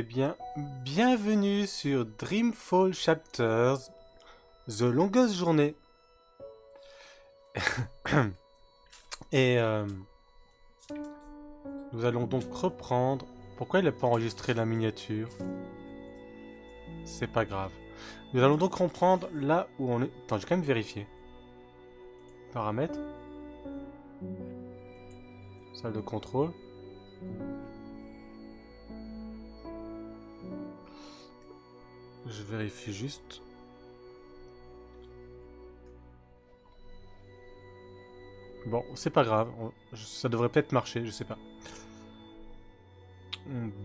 Eh bien, bienvenue sur Dreamfall Chapters, The Longest Journée. Et nous allons donc reprendre. Pourquoi il n'a pas enregistré la miniature? C'est pas grave. Nous allons donc reprendre là où on est. Attends, j'ai quand même vérifié. Paramètres. Salle de contrôle. Je vérifie juste. Bon, c'est pas grave. Ça devrait peut-être marcher, je sais pas.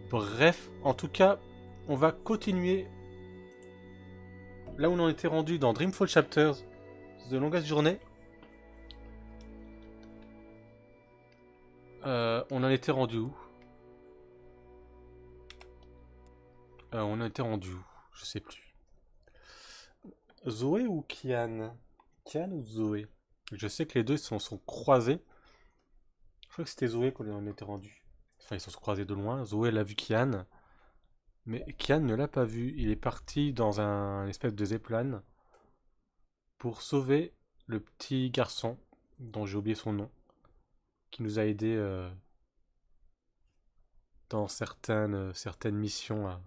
Bref, en tout cas, on va continuer là où on en était rendu dans Dreamfall Chapters, The Longest Journée. On en était rendu où? On en était rendu où? Je sais plus. Zoé ou Kian? Kian ou Zoé? Je sais que les deux sont croisés. Je crois que c'était Zoé qu'on en était rendu. Enfin, ils sont croisés de loin. Zoé l'a vu Kian. Mais Kian ne l'a pas vu. Il est parti dans un espèce de zeppelin pour sauver le petit garçon dont j'ai oublié son nom, qui nous a aidés dans certaines missions.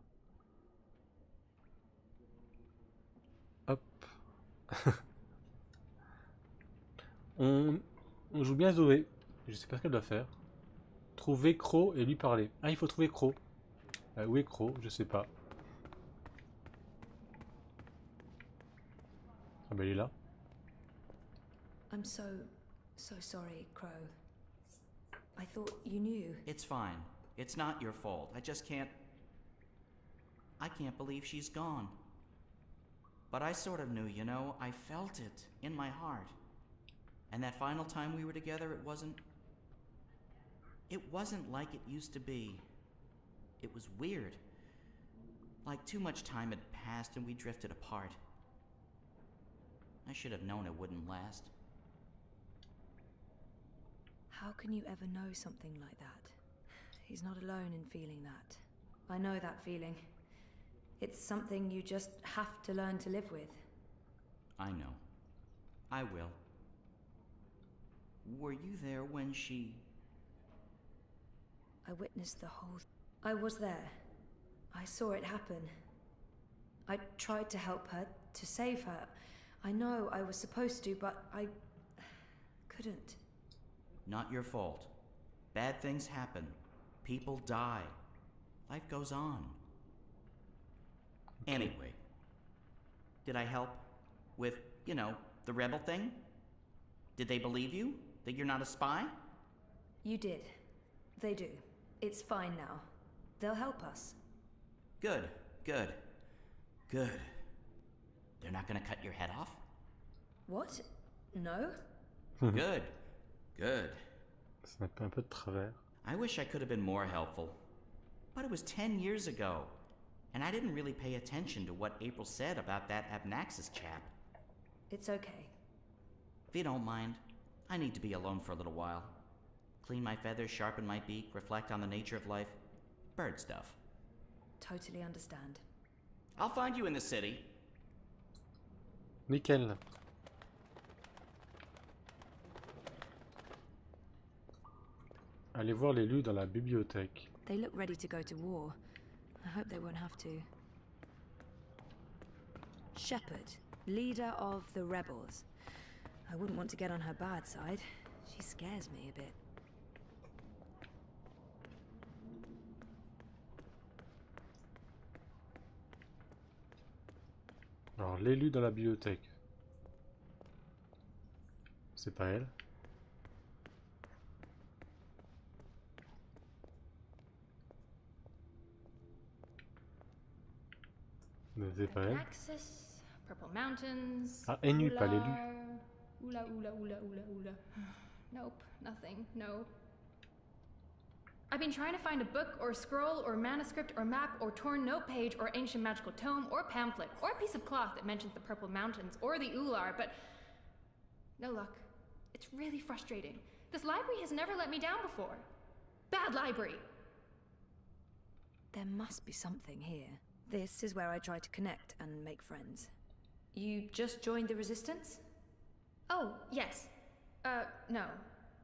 Hop. On, on joue bien Zoé. Je sais pas ce qu'elle doit faire. Trouver Crow et lui parler. Ah, il faut trouver Crow. Où est Crow? Je sais pas. Ah bah il est là. I'm so sorry, Crow. I thought you knew. It's fine. It's not your fault. I can't believe she's gone. But I sort of knew, you know. I felt it in my heart. And that final time we were together, it wasn't like it used to be. It was weird. Like too much time had passed and we drifted apart. I should have known it wouldn't last. How can you ever know something like that? He's not alone in feeling that. I know that feeling. It's something you just have to learn to live with. I know. I will. Were you there when she... I witnessed the whole... I was there. I saw it happen. I tried to help her, to save her. I know I was supposed to, but I... couldn't. Not your fault. Bad things happen. People die. Life goes on. Anyway, did I help with, you know, the rebel thing? Did they believe you? That you're not a spy? You did. They do. It's fine now. They'll help us. Good, good, good. They're not gonna cut your head off? What? No? Good, good. Ça m'a un peu de travers. I wish I could have been more helpful. But it was 10 years ago. And I didn't really pay attention to what April said about that Abnaxis chap. It's okay. If you don't mind, I need to be alone for a little while. Clean my feathers, sharpen my beak, reflect on the nature of life. Bird stuff. Totally understand. I'll find you in the city. Nickel. Allez voir l'élu dans la bibliothèque. They look ready to go to war. I hope they won't have to. Shepherd, leader of the rebels. I wouldn't want to get on her bad side. She scares me a bit. Alors, l'élu dans la bibliothèque. C'est pas elle. Mais c'est pas elle. Axis, Purple Mountains. Ah, Enu, pas l'élu. Oula. Nope, nothing, no. I've been trying to find a book or scroll or manuscript or map or torn note page or ancient magical tome or pamphlet or a piece of cloth that mentions the Purple Mountains or the Ular, but no luck. It's really frustrating. This library has never let me down before. Bad library. There must be something here. This is where I try to connect and make friends. You just joined the Resistance? Oh, yes. No.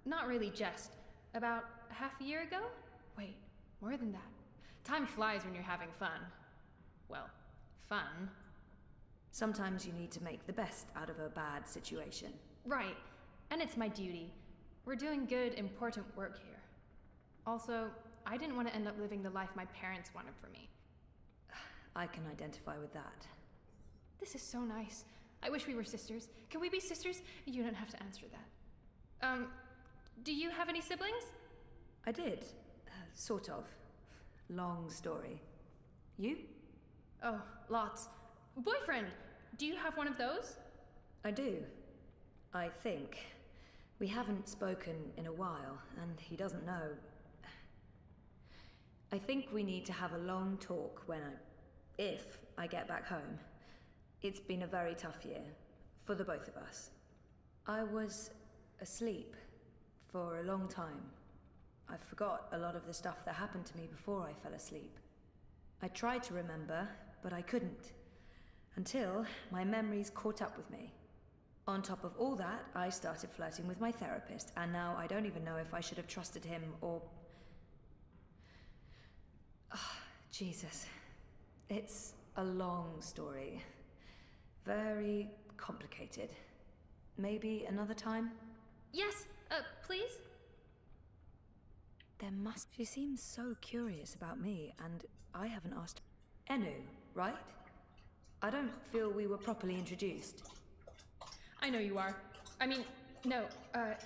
Not really just. About half a year ago? Wait, more than that. Time flies when you're having fun. Well, fun. Sometimes you need to make the best out of a bad situation. Right. And it's my duty. We're doing good, important work here. Also, I didn't want to end up living the life my parents wanted for me. I can identify with that. This is so nice. I wish we were sisters. Can we be sisters? You don't have to answer that. Do you have any siblings? I did. Sort of. Long story. You? Oh, lots. Boyfriend! Do you have one of those? I do. I think. We haven't spoken in a while, and he doesn't know. I think we need to have a long talk if I get back home. It's been a very tough year, for the both of us. I was asleep for a long time. I forgot a lot of the stuff that happened to me before I fell asleep. I tried to remember, but I couldn't. Until my memories caught up with me. On top of all that, I started flirting with my therapist, and now I don't even know if I should have trusted him or... Jesus. It's a long story. Very complicated. Maybe another time? Yes, please? She seems so curious about me, and I haven't asked... Enu, right? I don't feel we were properly introduced. I know you are. I mean, no,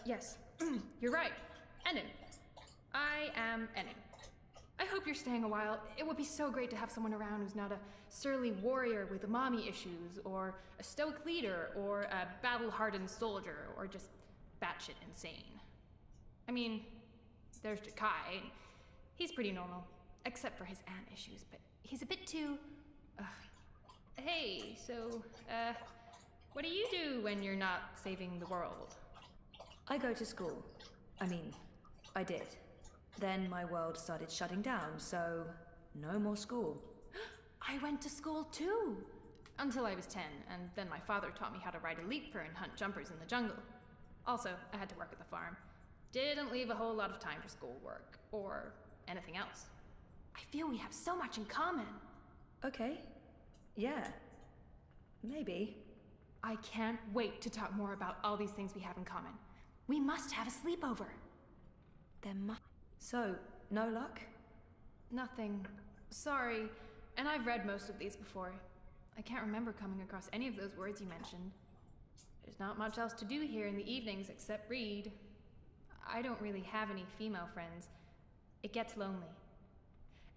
yes. You're right. Enu. I am Enu. I hope you're staying a while. It would be so great to have someone around who's not a surly warrior with mommy issues, or a stoic leader, or a battle-hardened soldier, or just batshit insane. I mean, there's Jakai. He's pretty normal, except for his aunt issues, but he's a bit too... Hey, so, what do you do when you're not saving the world? I go to school. I did. Then my world started shutting down, so no more school. I went to school too! Until I was 10, and then my father taught me how to ride a leapfur and hunt jumpers in the jungle. Also, I had to work at the farm. Didn't leave a whole lot of time for schoolwork, or anything else. I feel we have so much in common. Okay. Yeah. Maybe. I can't wait to talk more about all these things we have in common. We must have a sleepover. So, no luck? Nothing. Sorry. And I've read most of these before. I can't remember coming across any of those words you mentioned. There's not much else to do here in the evenings except read. I don't really have any female friends. It gets lonely.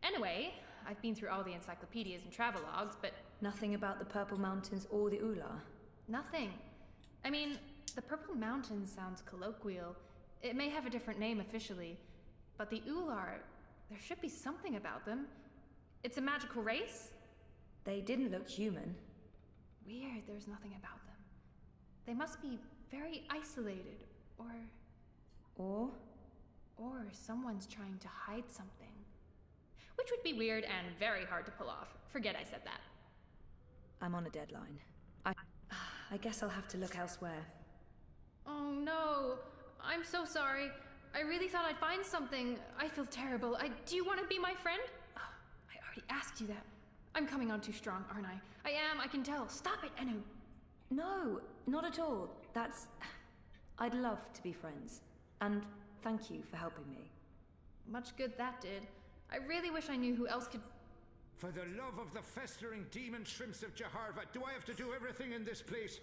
Anyway, I've been through all the encyclopedias and travelogues, but... Nothing about the Purple Mountains or the Ula? Nothing. I mean, the Purple Mountains sounds colloquial. It may have a different name officially, but the Ular, there should be something about them. It's a magical race? They didn't look human. Weird, there's nothing about them. They must be very isolated, or someone's trying to hide something. Which would be weird and very hard to pull off. Forget I said that. I'm on a deadline. I guess I'll have to look elsewhere. Oh no, I'm so sorry. I really thought I'd find something. I feel terrible. Do you want to be my friend? Oh, I already asked you that. I'm coming on too strong, aren't I? I am, I can tell. Stop it, Enu. No, not at all. I'd love to be friends. And thank you for helping me. Much good that did. I really wish I knew who else could... For the love of the festering demon shrimps of Jaharva, do I have to do everything in this place?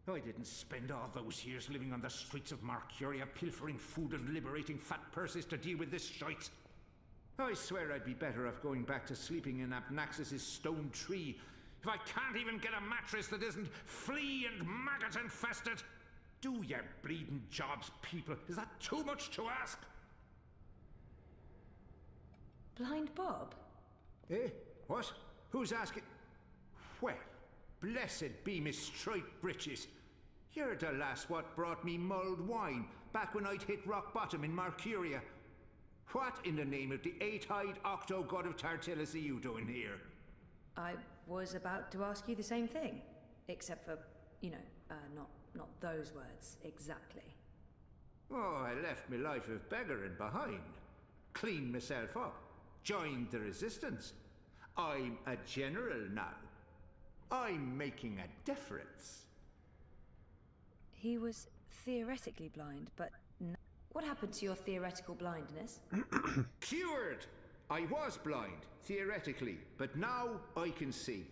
I didn't spend all those years living on the streets of Marcuria, pilfering food and liberating fat purses to deal with this shite. I swear I'd be better off going back to sleeping in Abnaxus's stone tree if I can't even get a mattress that isn't flea and maggot infested. Do your bleeding jobs, people. Is that too much to ask? Blind Bob? Eh? What? Who's asking? Well, blessed be Miss Striped Britches. You're the lass what brought me mulled wine back when I'd hit rock bottom in Marcuria. What in the name of the eight-eyed octo-god of Tartellus are you doing here? I was about to ask you the same thing, except for, not those words exactly. Oh, I left my life of beggaring behind. Cleaned myself up. Joined the resistance. I'm a general now. I'm making a difference. He was theoretically blind, but what happened to your theoretical blindness? Cured! I was blind, theoretically, but now I can see.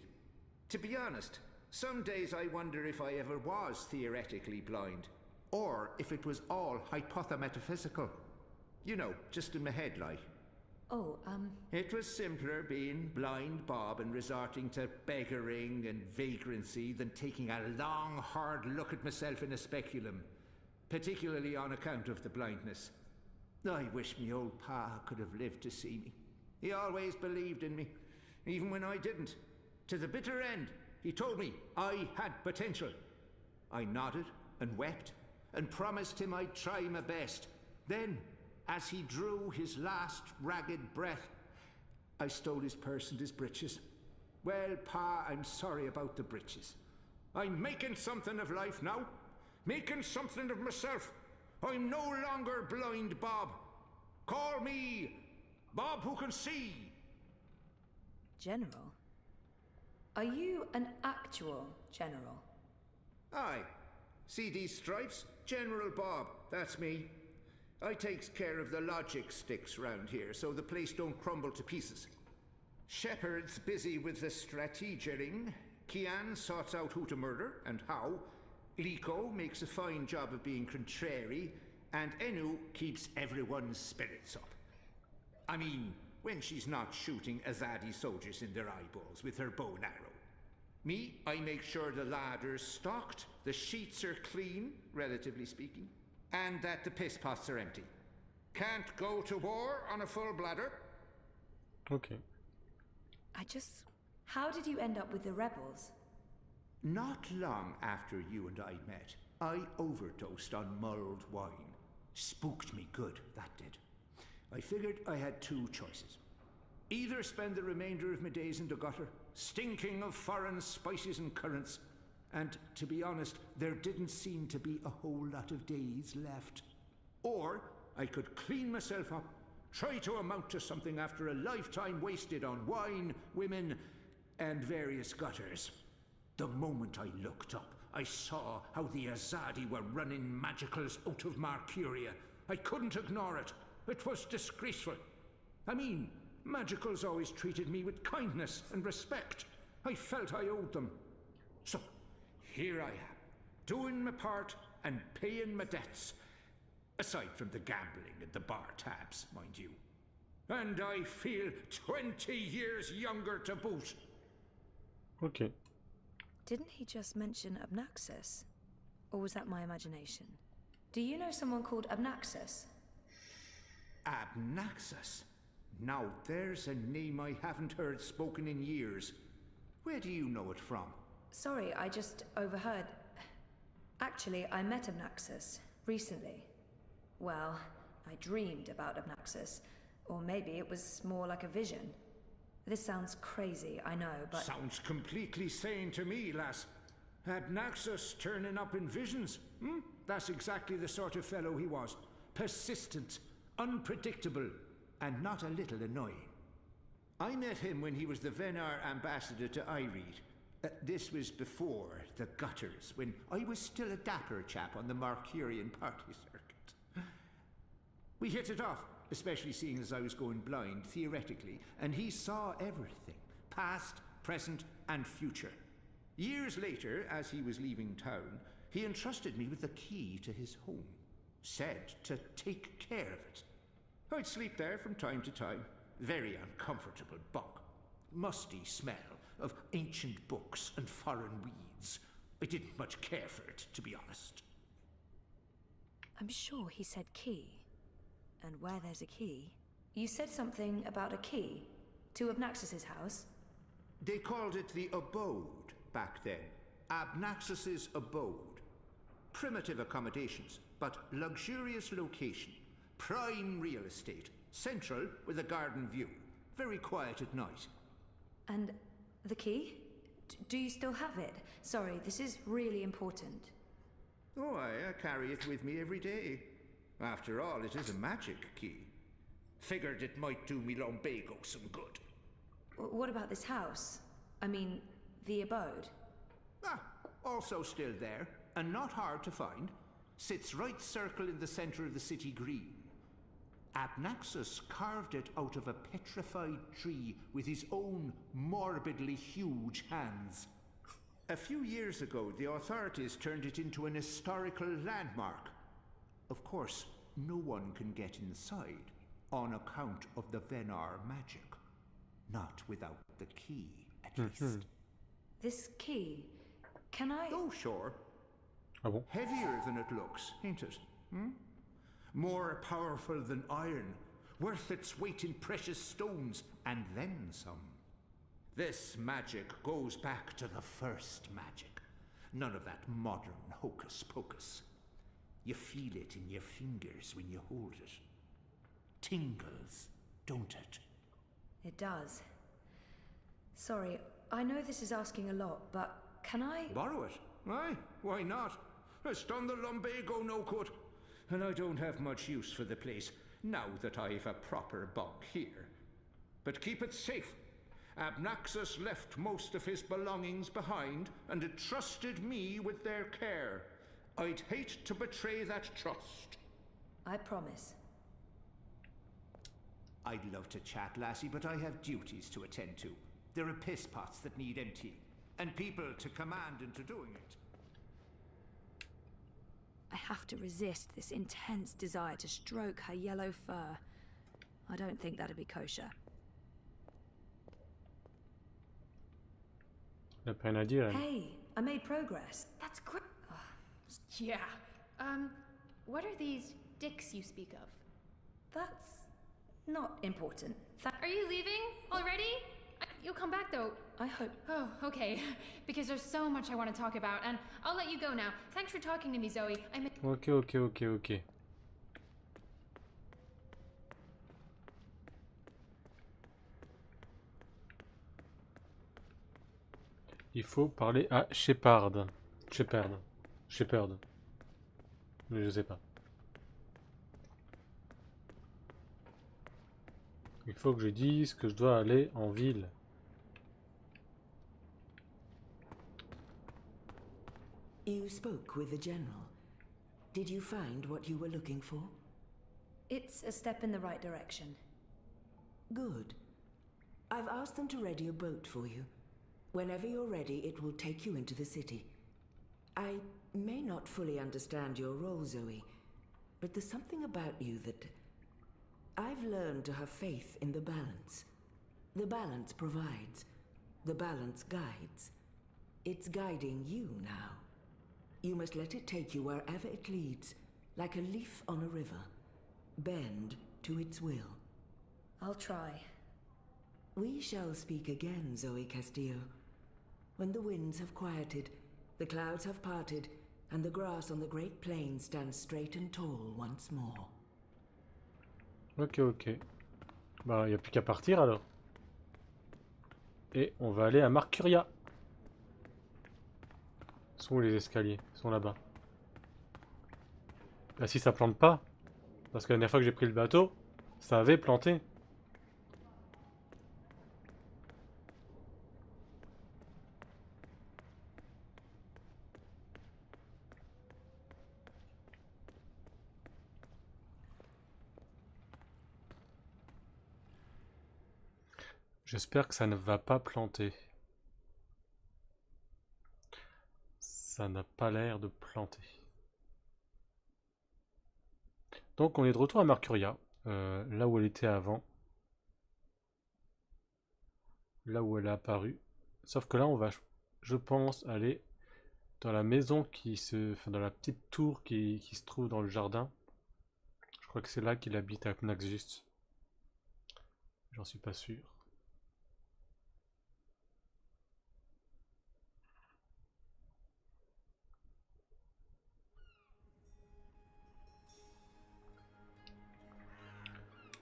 To be honest, some days I wonder if I ever was theoretically blind, or if it was all hypothemetaphysical. You know, just in my head, like. Oh, It was simpler being blind Bob and resorting to beggaring and vagrancy than taking a long, hard look at myself in a speculum, particularly on account of the blindness. I wish me old pa could have lived to see me. He always believed in me, even when I didn't. To the bitter end, he told me I had potential. I nodded and wept and promised him I'd try my best. Then, as he drew his last ragged breath, I stole his purse and his breeches. Well, Pa, I'm sorry about the breeches. I'm making something of life now. Making something of myself. I'm no longer blind Bob. Call me Bob who can see. General? Are you an actual general? Aye. See these stripes? General Bob, that's me. I takes care of the logic sticks round here so the place don't crumble to pieces. Shepard's busy with the strategering. Kian sorts out who to murder and how. Liko makes a fine job of being contrary. And Enu keeps everyone's spirits up. I mean, when she's not shooting Azadi soldiers in their eyeballs with her bow and arrow. Me, I make sure the larder's stocked, the sheets are clean, relatively speaking, and that the piss pots are empty. Can't go to war on a full bladder. Okay. How did you end up with the rebels? Not long after you and I met, I overdosed on mulled wine. Spooked me good, that did. I figured I had two choices. Either spend the remainder of my days in the gutter, stinking of foreign spices and currants, and to be honest, there didn't seem to be a whole lot of days left. Or I could clean myself up, try to amount to something after a lifetime wasted on wine, women, and various gutters. The moment I looked up, I saw how the Azadi were running magicals out of Marcuria. I couldn't ignore it. It was disgraceful. I mean, magicals always treated me with kindness and respect. I felt I owed them. So, here I am, doing my part and paying my debts. Aside from the gambling and the bar tabs, mind you. And I feel 20 years younger to boot. Ok. Didn't he just mention Abnaxis? Or was that my imagination? Do you know someone called Abnaxis? Abnaxis? Now there's a name I haven't heard spoken in years. Where do you know it from? Sorry, I just overheard. Actually, I met Abnaxis recently. Well, I dreamed about Abnaxis. Or maybe it was more like a vision. This sounds crazy, I know, but... Sounds completely sane to me, lass. Abnaxis turning up in visions. That's exactly the sort of fellow he was. Persistent, unpredictable, and not a little annoying. I met him when he was the Venar ambassador to Ireed. This was before the gutters, when I was still a dapper chap on the Marcurian party circuit. We hit it off, especially seeing as I was going blind, theoretically, and he saw everything, past, present, and future. Years later, as he was leaving town, he entrusted me with the key to his home, said to take care of it. I'd sleep there from time to time, very uncomfortable bunk, musty smell of ancient books and foreign weeds. I didn't much care for it, to be honest. I'm sure he said key. And where there's a key... You said something about a key to Abnaxis' house? They called it the abode back then. Abnaxis' abode. Primitive accommodations, but luxurious location. Prime real estate. Central, with a garden view. Very quiet at night. And the key? Do you still have it? Sorry, this is really important. Oh, I carry it with me every day. After all, it is a magic key. Figured it might do me lumbago some good. What about this house? I mean, the abode? Ah, also still there, and not hard to find. Sits right circle in the center of the city green. Abnaxus carved it out of a petrified tree with his own morbidly huge hands. A few years ago, the authorities turned it into an historical landmark. Of course, no one can get inside, on account of the Venar magic. Not without the key, at least. This key, can I... Oh, sure. Ah bon? Heavier than it looks, ain't it? More powerful than iron, worth its weight in precious stones, and then some. This magic goes back to the first magic. None of that modern hocus pocus. You feel it in your fingers when you hold it. Tingles, don't it? It does. Sorry, I know this is asking a lot, but can I... Borrow it? Aye, why not? It's done the lumbago no good. And I don't have much use for the place, now that I've a proper bunk here. But keep it safe. Abnaxus left most of his belongings behind and entrusted me with their care. I'd hate to betray that trust. I promise. I'd love to chat, lassie, but I have duties to attend to. There are piss pots that need emptying, and people to command into doing it. I have to resist this intense desire to stroke her yellow fur. I don't think that'd be kosher. Elle a pas rien à dire, elle. Hey, I made progress. That's great. Yeah. What are these dicks you speak of? That's not important. Are you leaving already? You'll come back though. I hope... Oh, okay. Because there's so much I want to talk about, and I'll let you go now. Thanks for talking to me, Zoe. Ok. Il faut parler à Shepard. Shepard. Mais je sais pas. Il faut que je dise que je dois aller en ville. You spoke with the general. Did you find what you were looking for? It's a step in the right direction. Good. I've asked them to ready a boat for you. Whenever you're ready, it will take you into the city. I may not fully understand your role, Zoe, but there's something about you that... I've learned to have faith in the balance. The balance provides. The balance guides. It's guiding you now. You must let it take you wherever it leads, like a leaf on a river. Bend to its will. I'll try. We shall speak again, Zoe Castillo. When the winds have quieted, the clouds have parted, and the grass on the great plain stands straight and tall once more. Ok. Bah, il n'y a plus qu'à partir alors. Et on va aller à Marcuria. Sont où les escaliers? Ils sont là-bas. Bah si ça plante pas. Parce que la dernière fois que j'ai pris le bateau, ça avait planté. J'espère que ça ne va pas planter. Ça n'a pas l'air de planter. Donc on est de retour à Marcuria, là où elle était avant. Là où elle a apparu. Sauf que là on va, je pense, aller dans la maison enfin dans la petite tour qui se trouve dans le jardin. Je crois que c'est là qu'il habite avec Naxus. J'en suis pas sûr.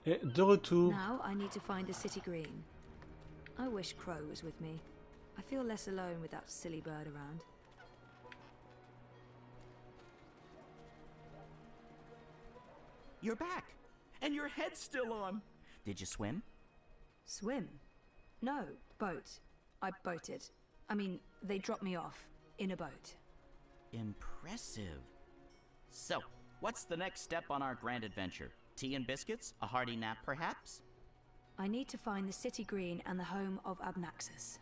Et de retour. Now I need to find the city green. I wish Crow was with me. I feel less alone with that silly bird around. You're back! And your head's still on! Did you swim? Swim? No, boat. I boated. I mean, they dropped me off in a boat. Impressive. So, what's the next step on our grand adventure? Tea and biscuits? A hearty nap, perhaps? I need to find the city green and the home of Abnaxus.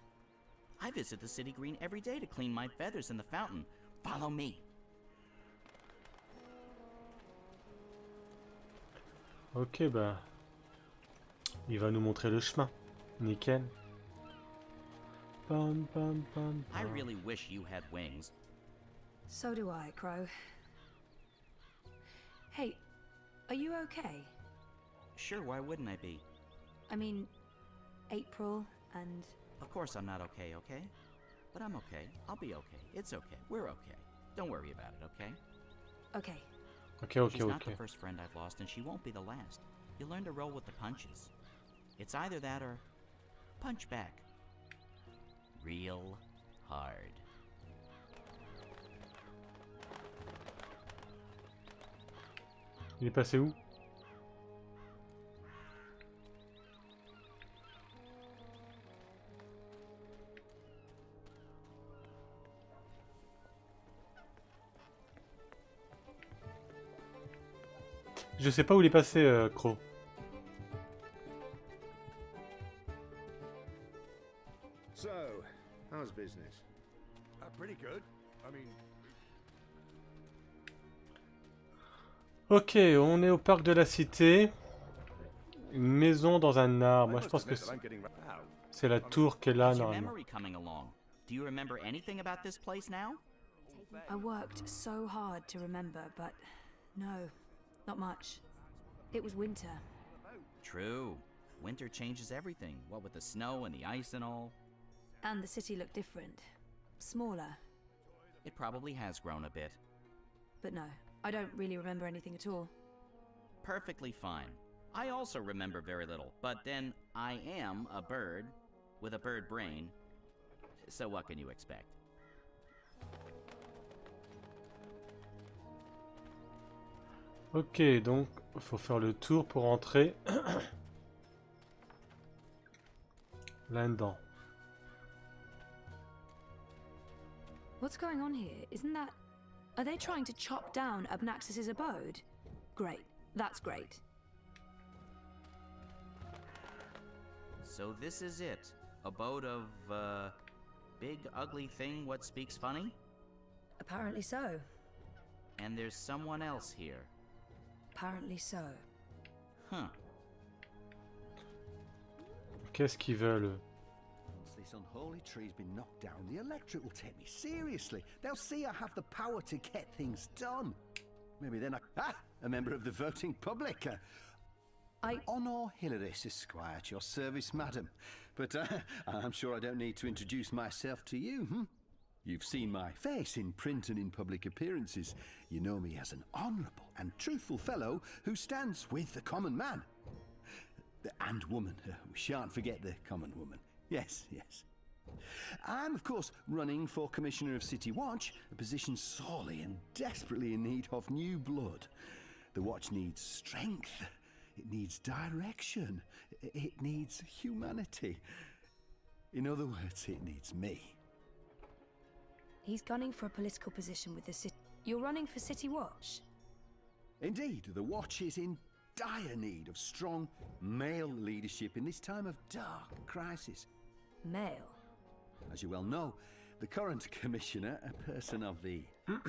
I visit the city green every day to clean my feathers in the fountain. Follow me. Ok, bah. Il va nous montrer le chemin. Nickel. Pam, pam, pam, I pam. really wish you had wings. So do I, Crow. Hey, are you okay? Sure, why wouldn't I be? I mean, April and... Of course I'm not okay, okay? But I'm okay. I'll be okay. It's okay. We're okay. Don't worry about it, okay? Okay. Ok, She's ok, not the ok. first friend I've lost, and she won't be the last. You learn to roll with the punches. It's either that or punch back. Real hard. Il est passé où? Je sais pas où il est passé, Crow. So, how's business? Pretty good. I mean, Ok, on est au parc de la cité. Une maison dans un arbre. Moi, je pense que c'est la tour qui est là, How's your normalement. memory coming along? Do you remember anything about this place now? I worked so hard to remember, but no, not much. It was winter. True. Winter changes everything. What with the snow and the ice and all. And the city looked different. Smaller. It probably has grown a bit. But no, I don't really remember anything at all. Perfectly fine. I also remember very little, but then I am a bird with a bird brain. So what can you expect? Ok, donc il faut faire le tour pour entrer là-dedans. What's going on here? Isn't that... Are they trying to chop down Abnaxus's abode? Great. That's great. So this is it. Abode of, big ugly thing what speaks funny? Apparently so. And there's someone else here. Apparently so. Huh. Qu'est-ce qu'ils veulent? Once this unholy tree's been knocked down, the electorate will take me seriously. They'll see I have the power to get things done. Maybe then a member of the voting public. Honor Hilaris Esquire at your service, madam. But I'm sure I don't need to introduce myself to you, You've seen my face in print and in public appearances. You know me as an honourable and truthful fellow who stands with the common man. And woman. We shan't forget the common woman. Yes, yes. I'm, of course, running for Commissioner of City Watch, a position sorely and desperately in need of new blood. The Watch needs strength. It needs direction. It needs humanity. In other words, it needs me. He's gunning for a political position with the city. You're running for City Watch? Indeed, the Watch is in dire need of strong male leadership in this time of dark crisis. Male? As you well know, the current commissioner, a person of the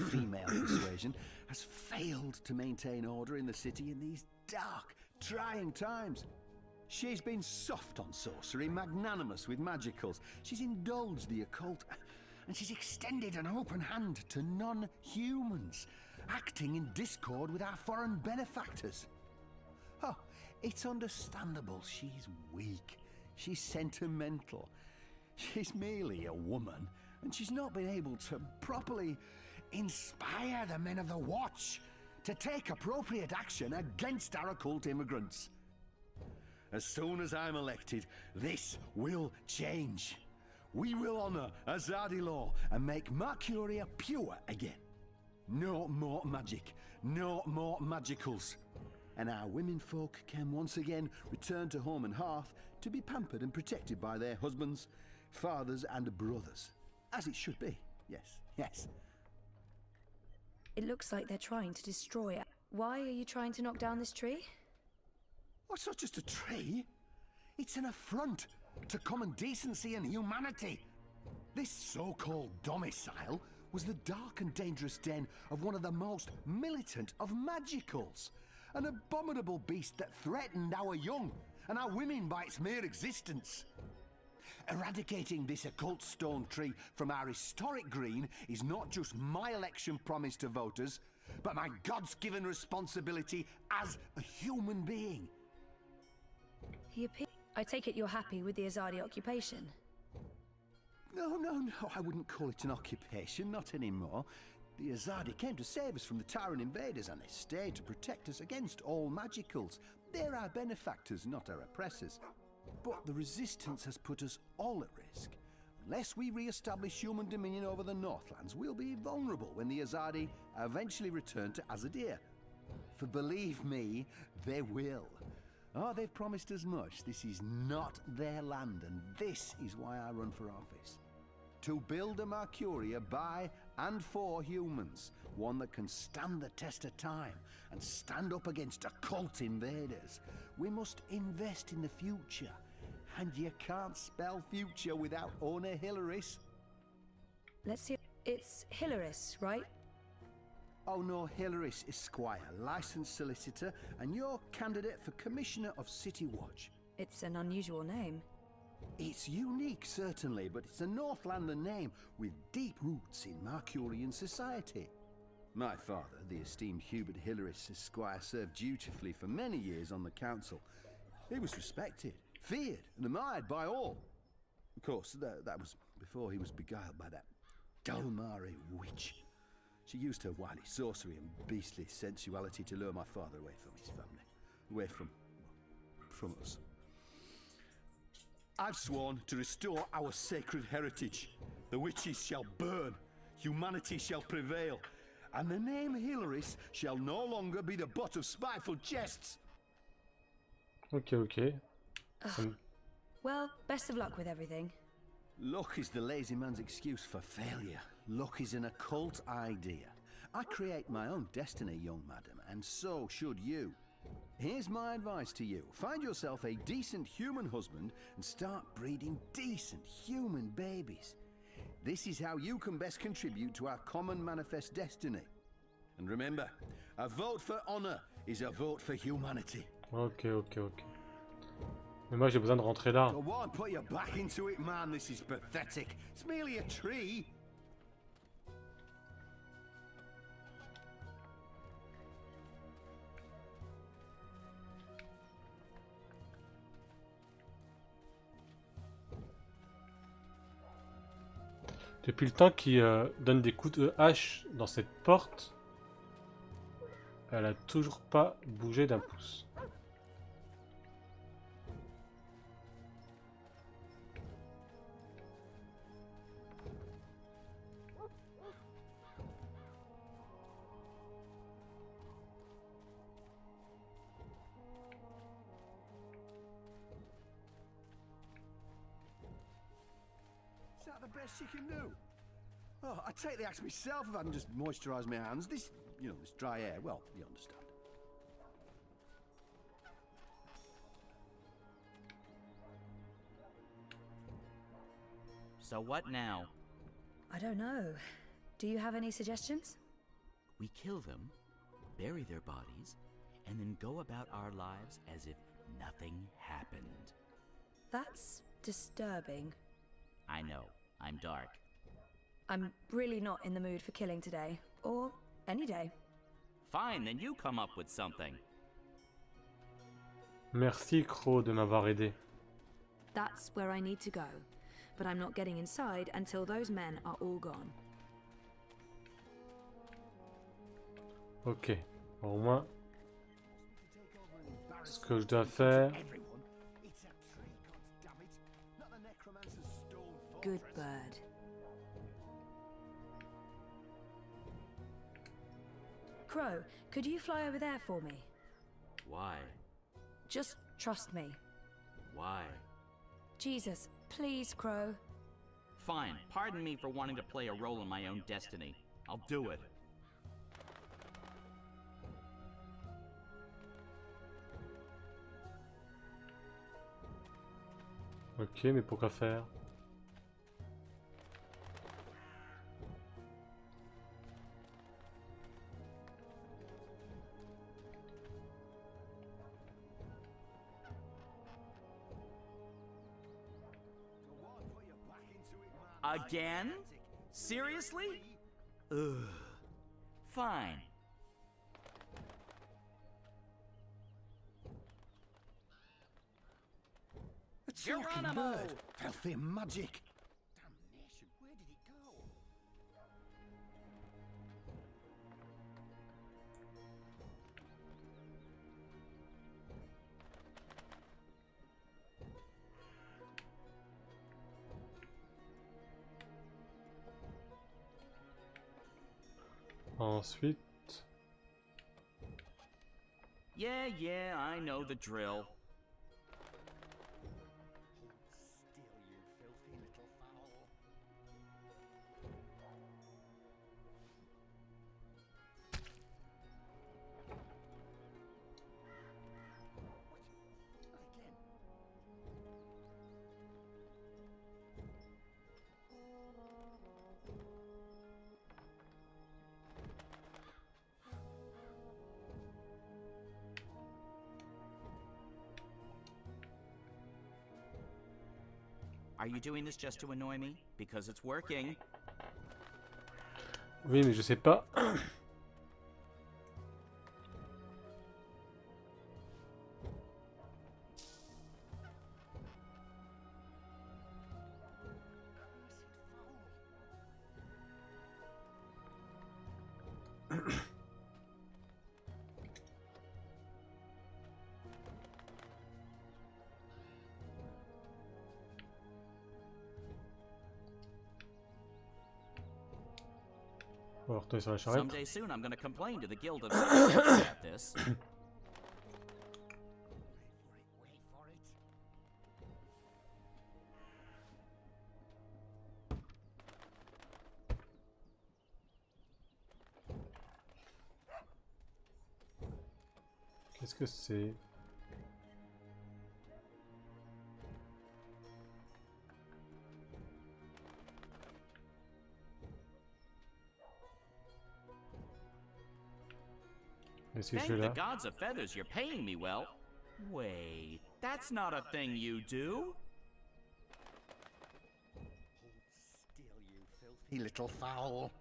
female persuasion, has failed to maintain order in the city in these dark, trying times. She's been soft on sorcery, magnanimous with magicals. She's indulged the occult, and she's extended an open hand to non-humans, acting in discord with our foreign benefactors. Oh, it's understandable she's weak, she's sentimental. She's merely a woman, and she's not been able to properly inspire the men of the Watch to take appropriate action against our occult immigrants. As soon as I'm elected, this will change. We will honor Azadi law and make Mercuria pure again. No more magic, no more magicals. And our women folk can once again return to home and hearth to be pampered and protected by their husbands, fathers and brothers. As it should be, yes, yes. It looks like they're trying to destroy it. Why are you trying to knock down this tree? Oh, it's not just a tree. It's an affront to common decency and humanity. This so-called domicile was the dark and dangerous den of one of the most militant of magicals. An abominable beast that threatened our young and our women by its mere existence. Eradicating this occult stone tree from our historic green is not just my election promise to voters, but my God's-given responsibility as a human being. I take it you're happy with the Azadi occupation? No, I wouldn't call it an occupation, not anymore. The Azadi came to save us from the Tyrant invaders, and they stayed to protect us against all magicals. They're our benefactors, not our oppressors. But the resistance has put us all at risk. Unless we re-establish human dominion over the Northlands, we'll be vulnerable when the Azadi eventually return to Azadir. For believe me, they will. Oh, they've promised as much. This is not their land, and this is why I run for office. To build a Mercuria by and for humans, one that can stand the test of time and stand up against occult invaders. We must invest in the future, and you can't spell future without Ona Hilaris. Let's see. It's Hilaris, right? Oh no, Hilaris Esquire, licensed solicitor, and your candidate for Commissioner of City Watch. It's an unusual name. It's unique, certainly, but it's a Northlander name with deep roots in Mercurian society. My father, the esteemed Hubert Hilaris Esquire, served dutifully for many years on the council. He was respected, feared, and admired by all. Of course, that was before he was beguiled by that Dulmari witch. She used her wily sorcery and beastly sensuality to lure my father away from his family. Away from us. I've sworn to restore our sacred heritage. The witches shall burn, humanity shall prevail, and the name Hilaris shall no longer be the butt of spiteful jests. Ok. Well, best of luck with everything. Luck is the lazy man's excuse for failure. Luck is an occult idea. I create my own destiny, young madam, and so should you. Here's my advice to you. Find yourself a decent human husband and start breeding decent human babies. This is how you can best contribute to our common manifest destiny. And remember, a vote for honor is a vote for humanity. Ok. Mais moi j'ai besoin de rentrer là. Go on, put your back into it, man. This is pathetic. It's merely a tree. Depuis le temps qu'il donne des coups de hache dans cette porte, elle a toujours pas bougé d'un pouce. Is that the best you can do? Oh, I'd take the axe myself if I can just moisturise my hands. This dry air, well, you understand. So what now? I don't know. Do you have any suggestions? We kill them, bury their bodies, and then go about our lives as if nothing happened. That's disturbing. I know, I'm dark. I'm really not in the mood for killing today, or any day. Fine, then you come up with something. Merci Crow de m'avoir aidé. That's where I need to go, but I'm not getting inside until those men are all gone. Ok, au moins, ce que je dois faire, good bird. Crow, could you fly over there for me? Why? Just trust me. Why? Jesus, please, Crow. Fine. Pardon me for wanting to play a role in my own destiny. I'll do it. Ok, mais pourquoi faire? Again? Seriously? Ugh. Fine. A talking Geronimo! bird! Filthy magic! Damnation, where did it go? Ensuite... Yeah, I know the drill. Still, you filthy little fowl. What? Not again. Are you doing this just to annoy me? Because it's working. Oui, mais je sais pas. On va retourner sur la charrette. Someday soon I'm gonna complain to the Guild of Secretaries about this. Wait for it. Qu'est-ce que c'est? Qu'est-ce que je Thank fais the là? gods of feathers, you're paying me well. Wait, that's not a thing you do. Hold still, you filthy little fowl.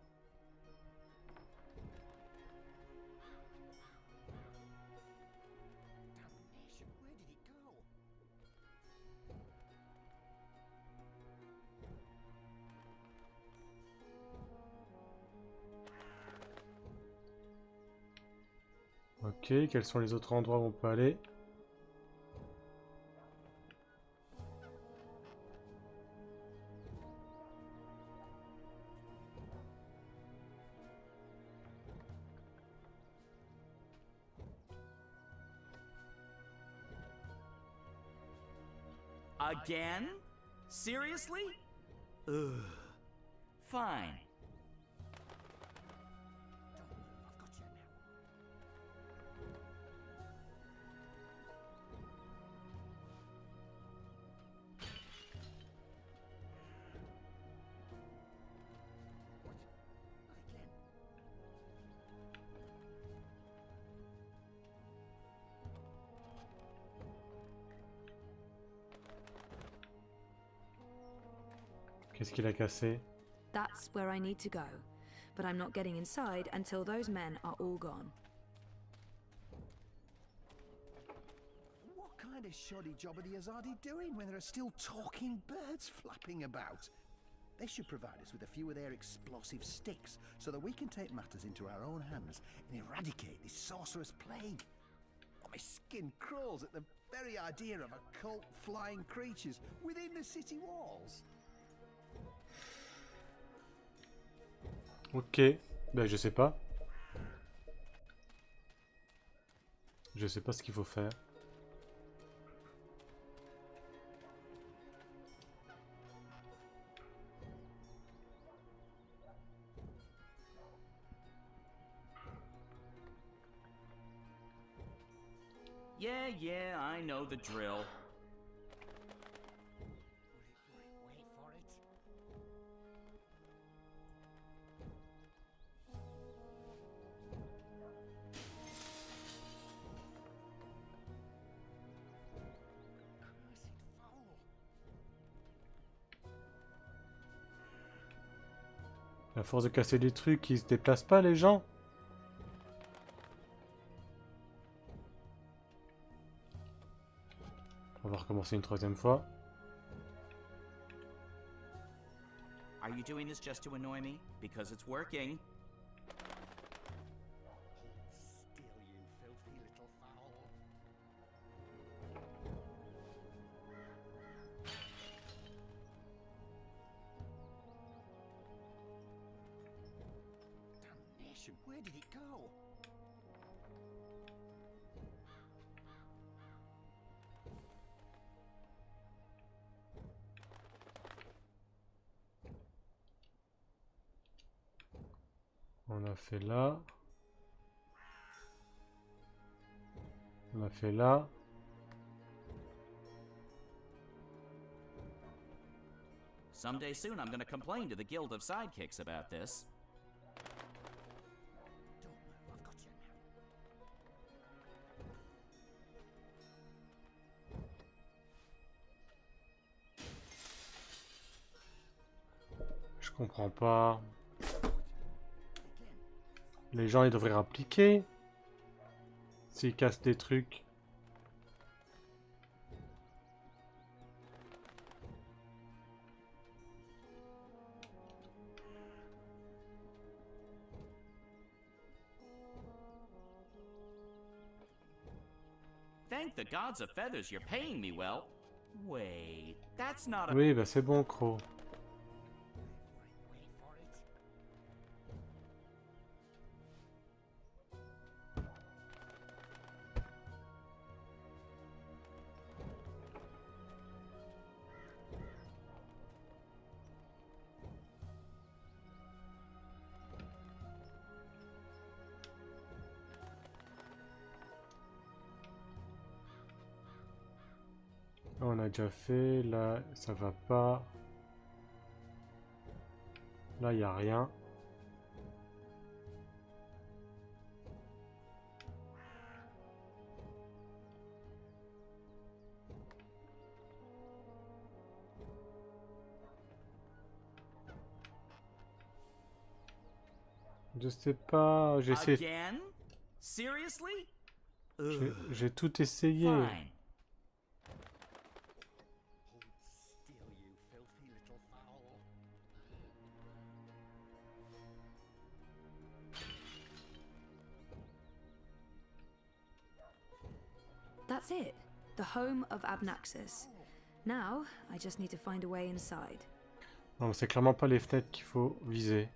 Damnation, where did it go? Ok, quels sont les autres endroits où on peut aller? Again? Seriously? Ugh. Fine. Don't move, I've got you now. What? Not again. Qu'est-ce qu'il a cassé? That's where I need to go. But I'm not getting inside until those men are all gone. What kind of shoddy job are the Azadi doing when there are still talking birds flapping about? They should provide us with a few of their explosive sticks so that we can take matters into our own hands and eradicate this sorcerous plague. Oh, my skin crawls at the very idea of occult flying creatures within the city walls. Ok. Ben je sais pas. Je sais pas ce qu'il faut faire. Yeah, I know the drill. Wait for it. Cursed foul. À force de casser des trucs, ils se déplacent pas les gens. On va recommencer une troisième fois. Are you doing this just to annoy me? Because it's working. Still, you filthy little fowl. Damnation, where did it go? On a fait là. On a fait là. Someday soon I'm gonna complain to the Guild of Sidekicks about this. Don't move, I've got you now. Je comprends pas. Again. Les gens, ils devraient appliquer. S'ils cassent des trucs. Thank the gods of feathers you're paying me well. Wait, that's not a... Oui, bah c'est bon, Crow. Wait for it. Là, on a déjà fait. Là, ça va pas. Là, il n'y a rien. Je sais pas. Again? Seriously? J'ai tout essayé. Fine. Still, you filthy little fowl. That's it. The home of Abnaxis. Now, I just need to find a way inside. Non, c'est clairement pas les fenêtres qu'il faut viser.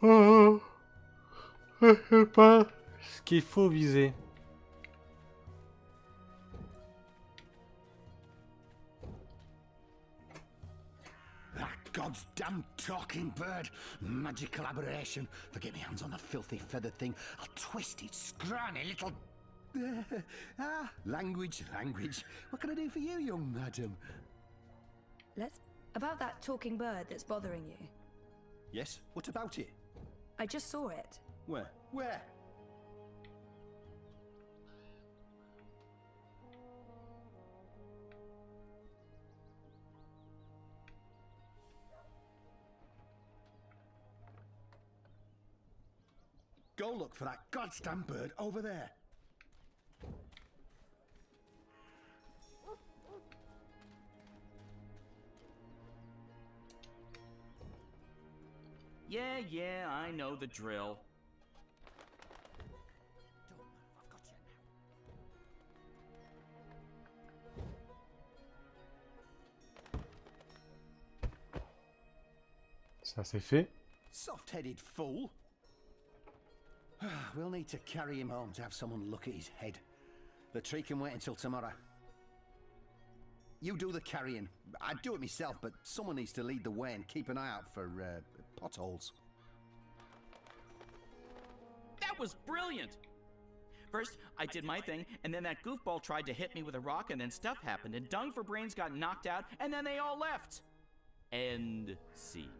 Oh, je sais pas ce qu'il faut viser. That God's damn talking bird. Magical aberration. Forget me hands on the filthy feathered thing. I'll twist its scrawny little... language. What can I do for you, young madam? Let's... About that talking bird that's bothering you. Yes, what about it? I just saw it. Where? Go look for that goddamn bird over there. Yeah, I know the drill. Don't move, I've got you now. Ça c'est fait. Soft-headed fool. We'll need to carry him home to have someone look at his head. The tree can wait until tomorrow. You do the carrying. I'd do it myself, but someone needs to lead the way and keep an eye out for potholes. That was brilliant! First, I did my thing, and then that goofball tried to hit me with a rock, and then stuff happened, and Dung for Brains got knocked out, and then they all left. End scene.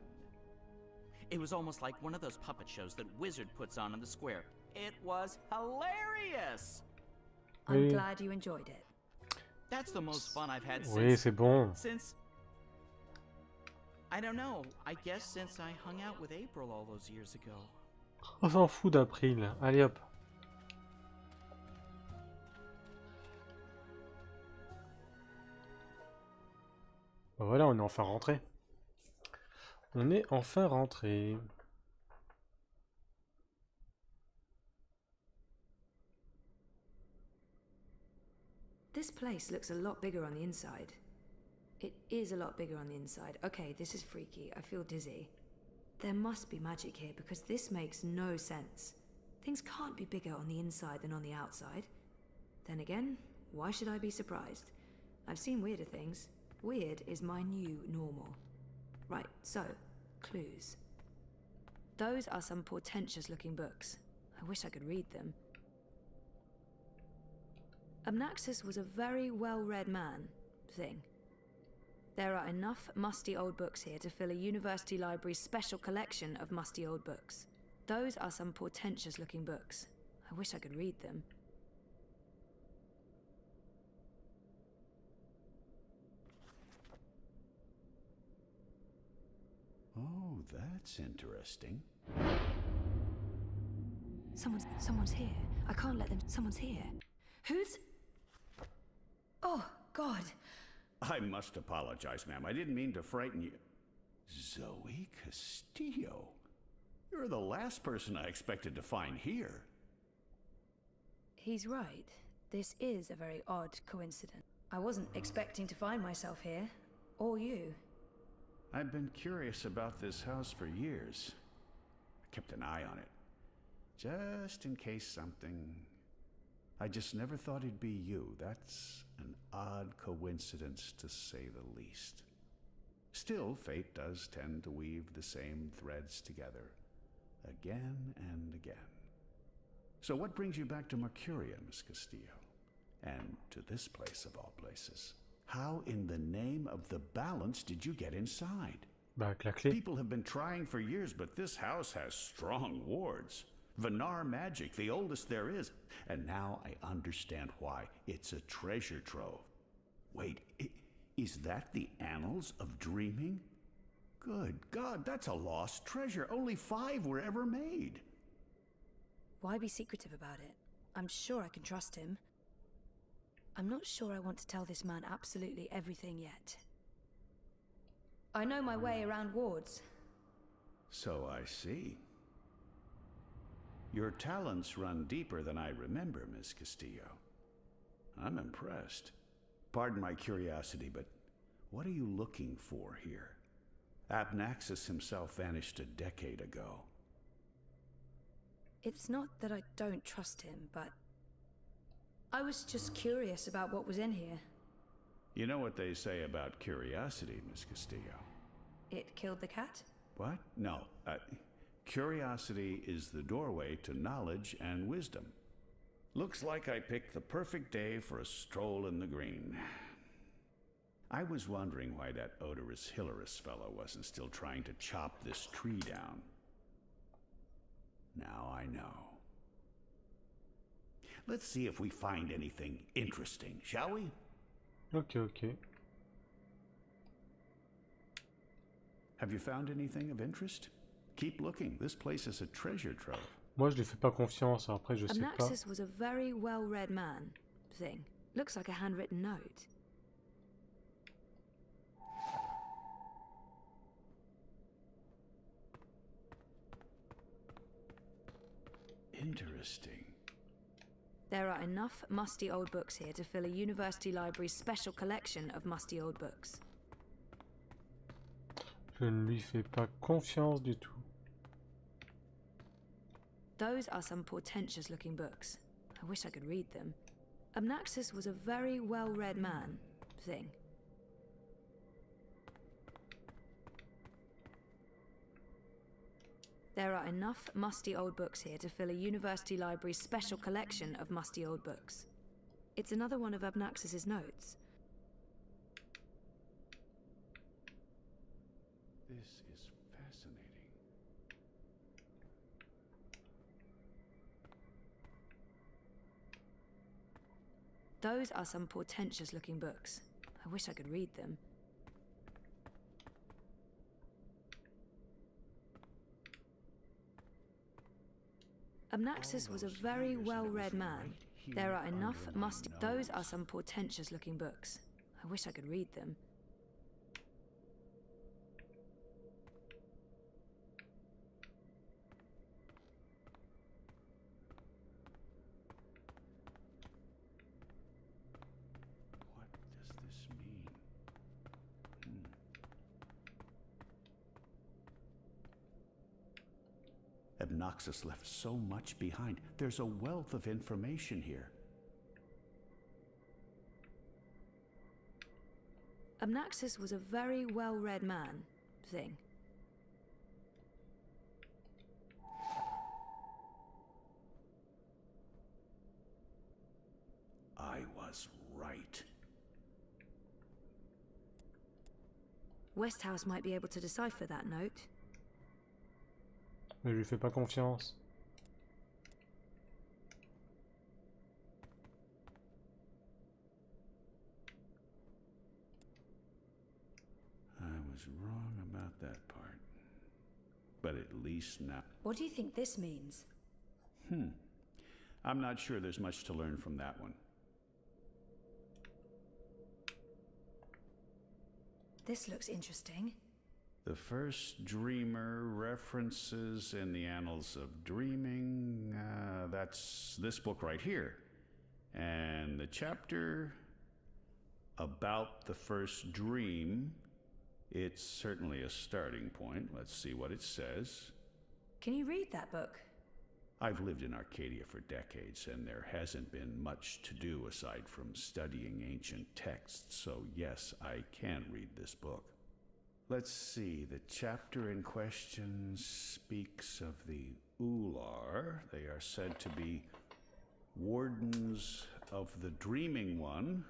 It was almost like one of those puppet shows that Wizard puts on in the square. It was hilarious! I'm Oui. glad you enjoyed it. That's the most fun I've had Oui, c'est bon. since... I don't know, I guess since I hung out with April all those years ago. On s'en fout d'April. Allez hop. Ben voilà, on est enfin rentré. On est enfin rentré. This place looks a lot bigger on the inside. It is a lot bigger on the inside. Okay, this is freaky. I feel dizzy. There must be magic here because this makes no sense. Things can't be bigger on the inside than on the outside. Then again, why should I be surprised? I've seen weirder things. Weird is my new normal. Right, so, clues. Those are some portentous looking books. I wish I could read them. Amnaxis was a very well-read man, thing. There are enough musty old books here to fill a university library's special collection of musty old books. Those are some portentous looking books. I wish I could read them. Oh, that's interesting. Someone's here. I can't let them. Someone's here. Who's... Oh, God. I must apologize, ma'am. I didn't mean to frighten you. Zoe Castillo. You're the last person I expected to find here. He's right. This is a very odd coincidence. I wasn't expecting to find myself here. Or you. I've been curious about this house for years. I kept an eye on it. Just in case something... I just never thought it'd be you. That's an odd coincidence, to say the least. Still, fate does tend to weave the same threads together, again and again. So what brings you back to Mercuria, Miss Castillo? And to this place of all places? How in the name of the balance did you get inside? Bah, avec la clé. People have been trying for years, but this house has strong wards. Venar magic, the oldest there is. And now I understand why. It's a treasure trove. Wait, is that the Annals of Dreaming? Good God, that's a lost treasure. Only 5 were ever made. Why be secretive about it? I'm sure I can trust him. I'm not sure I want to tell this man absolutely everything yet. I know my way around wards. So I see. Your talents run deeper than I remember, Miss Castillo. I'm impressed. Pardon my curiosity, but what are you looking for here? Abnaxis himself vanished a decade ago. It's not that I don't trust him, but... I was just curious about what was in here. You know what they say about curiosity, Miss Castillo? It killed the cat? What? No. Curiosity is the doorway to knowledge and wisdom. Looks like I picked the perfect day for a stroll in the green. I was wondering why that odorous Hilarious fellow wasn't still trying to chop this tree down. Now I know. Let's see if we find anything interesting, shall we? Ok. Have you found anything of interest? Keep looking. This place is a treasure trove. Moi, je lui fais pas confiance. Après, je sais pas. Amnaxis was a very well-read man. Thing. Looks like a handwritten note. Interesting. There are enough musty old books here to fill a university library's special collection of musty old books. Je ne lui fais pas confiance du tout. Those are some portentous-looking books. I wish I could read them. Amnaxis was a very well-read man. Thing. There are enough musty old books here to fill a university library's special collection of musty old books. It's another one of Amnaxis's notes. This is fascinating. Those are some portentous-looking books. I wish I could read them. Amnaxis was a very well-read man. There are enough musty... Those are some portentous-looking books. I wish I could read them. What does this mean? Obnoxus left so much behind. There's a wealth of information here. Amnaxis was a very well-read man. Thing. I was right. Westhouse might be able to decipher that note. Mais je lui fais pas confiance. I was wrong about that part. But at least now... What do you think this means? I'm not sure there's much to learn from that one. This looks interesting. The first dreamer references in the annals of dreaming. That's this book right here. And the chapter about the first dream, it's certainly a starting point. Let's see what it says. Can you read that book? I've lived in Arcadia for decades, and there hasn't been much to do aside from studying ancient texts, so yes, I can read this book. Let's see, the chapter in question speaks of the Ular. They are said to be wardens of the Dreaming One,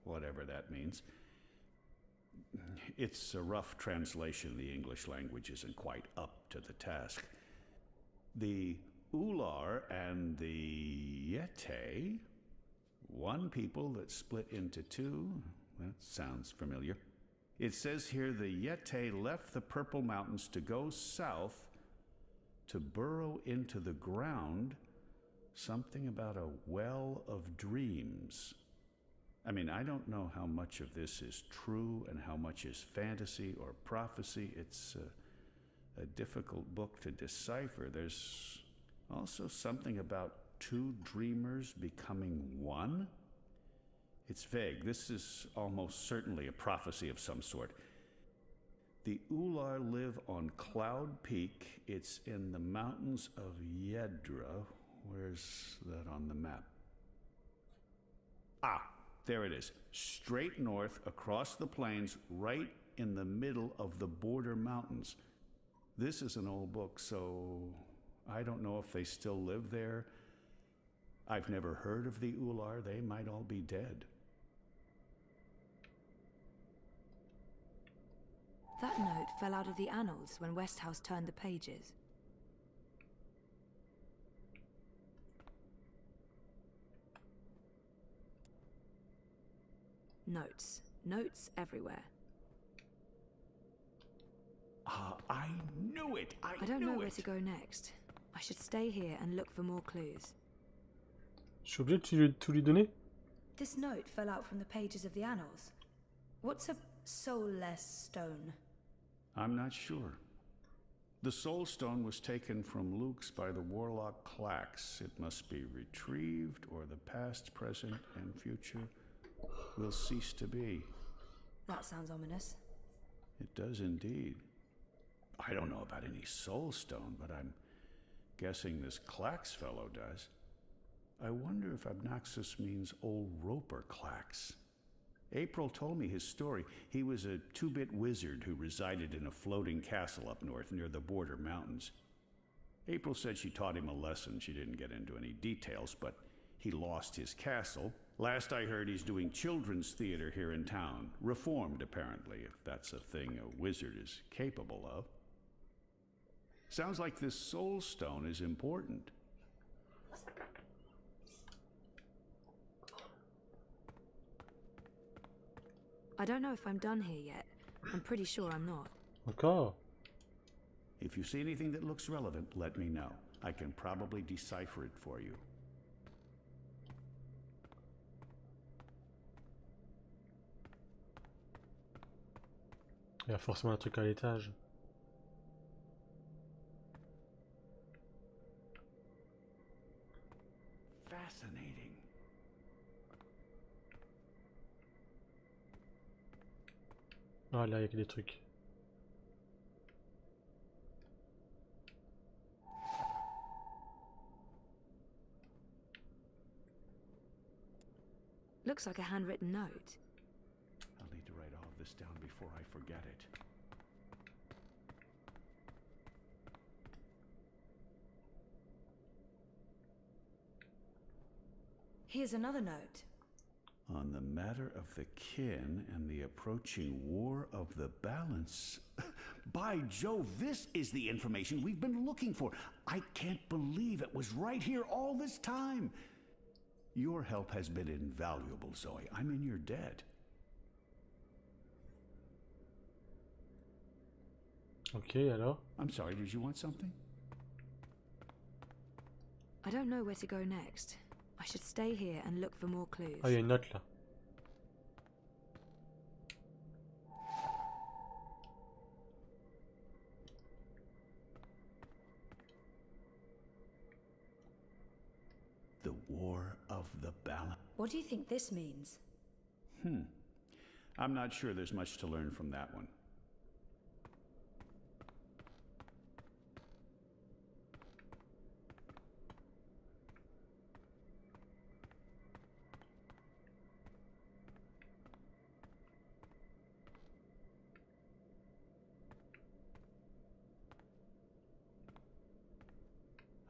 whatever that means. It's a rough translation. The English language isn't quite up to the task. The Ular and the Yete, one people that split into two. That sounds familiar. It says here the Yete left the Purple Mountains to go south to burrow into the ground. Something about a well of dreams. I mean, I don't know how much of this is true and how much is fantasy or prophecy. It's a difficult book to decipher. There's also something about two dreamers becoming one. It's vague. This is almost certainly a prophecy of some sort. The Ular live on Cloud Peak. It's in the mountains of Yedra. Where's that on the map? Ah, there it is. Straight north across the plains, right in the middle of the border mountains. This is an old book, so I don't know if they still live there. I've never heard of the Ular. They might all be dead. That note fell out of the annals when Westhouse turned the pages. Notes. Notes everywhere. Ah, I knew it! I don't know knew where it! to go next. I should stay here and look for more clues. Je suis obligé de tout lui donner? This note fell out from the pages of the annals. What's a soulless stone? I'm not sure. The Soul Stone was taken from Luke's by the warlock Clax. It must be retrieved, or the past, present, and future will cease to be. That sounds ominous. It does indeed. I don't know about any Soul Stone, but I'm guessing this Clax fellow does. I wonder if Obnoxus means old Roper Clax. April told me his story. He was a two-bit wizard who resided in a floating castle up north near the border mountains. April said she taught him a lesson. She didn't get into any details, but he lost his castle. Last I heard, he's doing children's theater here in town. Reformed, apparently, if that's a thing a wizard is capable of. Sounds like this Soul Stone is important. I don't know if I'm done here yet. I'm pretty sure I'm not. Encore? If you see anything that looks relevant, let me know. I can probably decipher it for you. Il y a forcément un truc à l'étage. Fascinating. Ah là, il y a que des trucs. Looks like a handwritten note. I'll need to write all of this down before I forget it. Here's another note. On the matter of the kin and the approaching war of the balance. By Jove, this is the information we've been looking for. I can't believe it was right here all this time. Your help has been invaluable, Zoe. I'm in your debt. Ok, alors? I'm sorry, did you want something? I don't know where to go next. I should stay here and look for more clues. Ah, il y a une note là. The war of the balance. What do you think this means? I'm not sure there's much to learn from that one.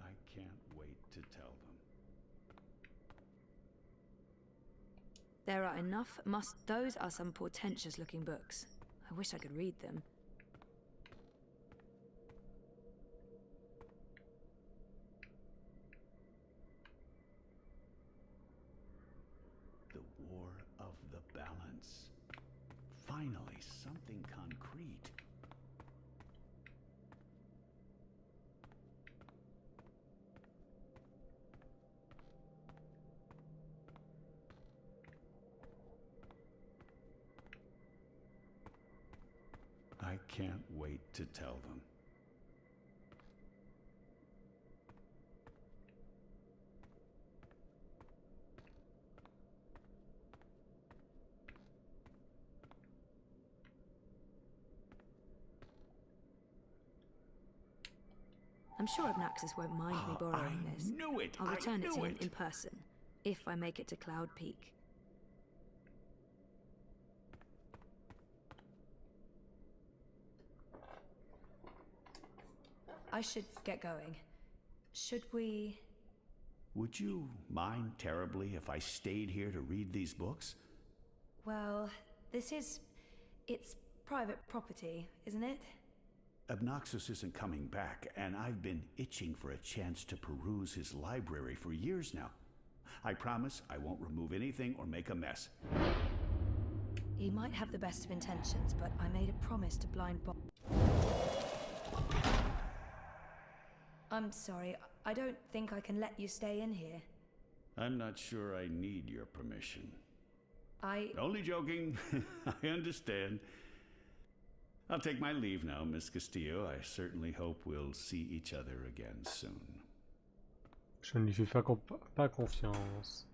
I can't wait to tell them. There are enough those are some portentous looking books. I wish I could read them. The war of the balance. Finally, something concrete. I can't wait to tell them. I'm sure Obnoxus won't mind me borrowing I this. knew it! I'll return I it knew to him it! in person, if I make it to Cloud Peak. I should get going. Should we... Would you mind terribly if I stayed here to read these books? Well, it's private property, isn't it? Obnoxus isn't coming back, and I've been itching for a chance to peruse his library for years now. I promise I won't remove anything or make a mess. He might have the best of intentions, but I made a promise to blind Bob. I'm sorry. I don't think I can let you stay in here. I'm not sure I need your permission. I... Only joking. I understand. I'll take my leave now, Miss Castillo. I certainly hope we'll see each other again soon. Je ne lui fais pas confiance.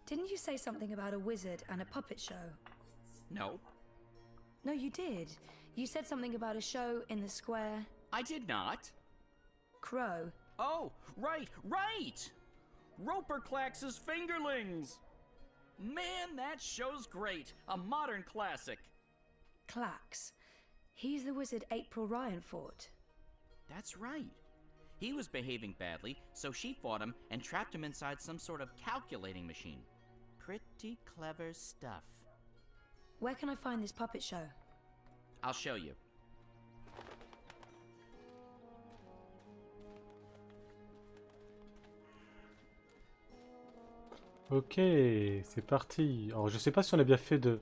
Didn't you say something about a wizard and a puppet show? No, No, you did. You said something about a show in the square. I did not. Crow. Oh, right, right! Roper Clax's Fingerlings! Man, that show's great. A modern classic. Clax. He's the wizard April Ryan fought. That's right. He was behaving badly, so she fought him and trapped him inside some sort of calculating machine. Pretty clever stuff. Where can I find this puppet show? I'll show you. Ok, c'est parti. Alors je sais pas si on a bien fait de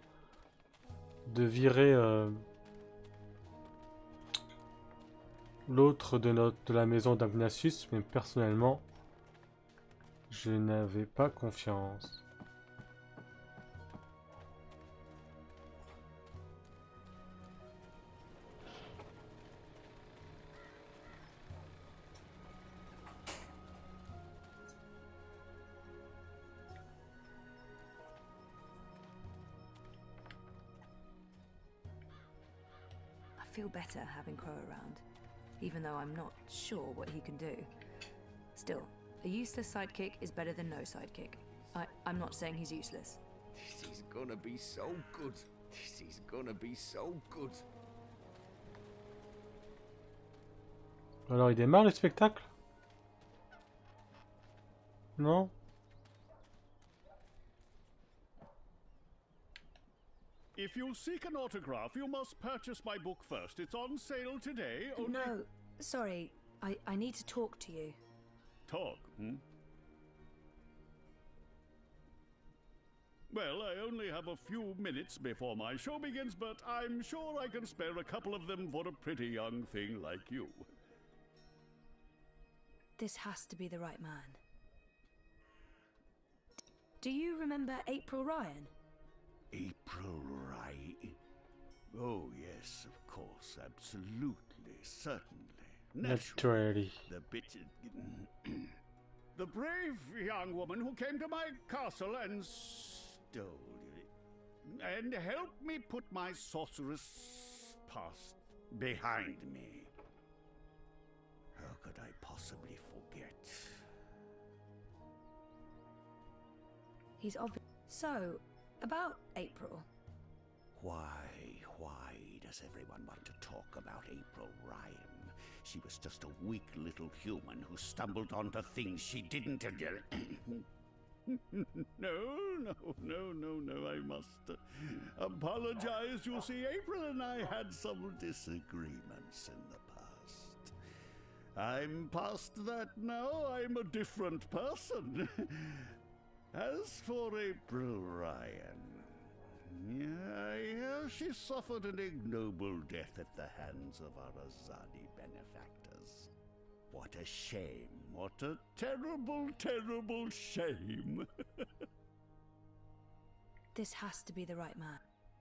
virer l'autre de la maison d'Agnasius, mais personnellement, je n'avais pas confiance. I feel better having Crow around, even though I'm not sure what he can do. Still, a useless sidekick is better than no sidekick. I'm not saying he's useless. This is gonna be so good. This is gonna be so good. Alors il démarre le spectacle? Non? If you seek an autograph, you must purchase my book first. It's on sale today. Only... No, sorry. I need to talk to you. Talk, hmm? Well, I only have a few minutes before my show begins, but I'm sure I can spare a couple of them for a pretty young thing like you. This has to be the right man. Do you remember April Ryan? April Ryan? Oh, yes, of course, absolutely, certainly. Naturally. The bit... the brave young woman who came to my castle and stole it. And helped me put my sorceress past behind me. How could I possibly forget? He's obvious. So, about April. Why does everyone want to talk about April Ryan? She was just a weak little human who stumbled onto things she didn't... No, I must apologize. You see, April and I had some disagreements in the past. I'm past that now. I'm a different person. As for April Ryan, I hear she suffered an ignoble death at the hands of our Azadi benefactors. What a shame. What a terrible, terrible shame. This has to be the right man.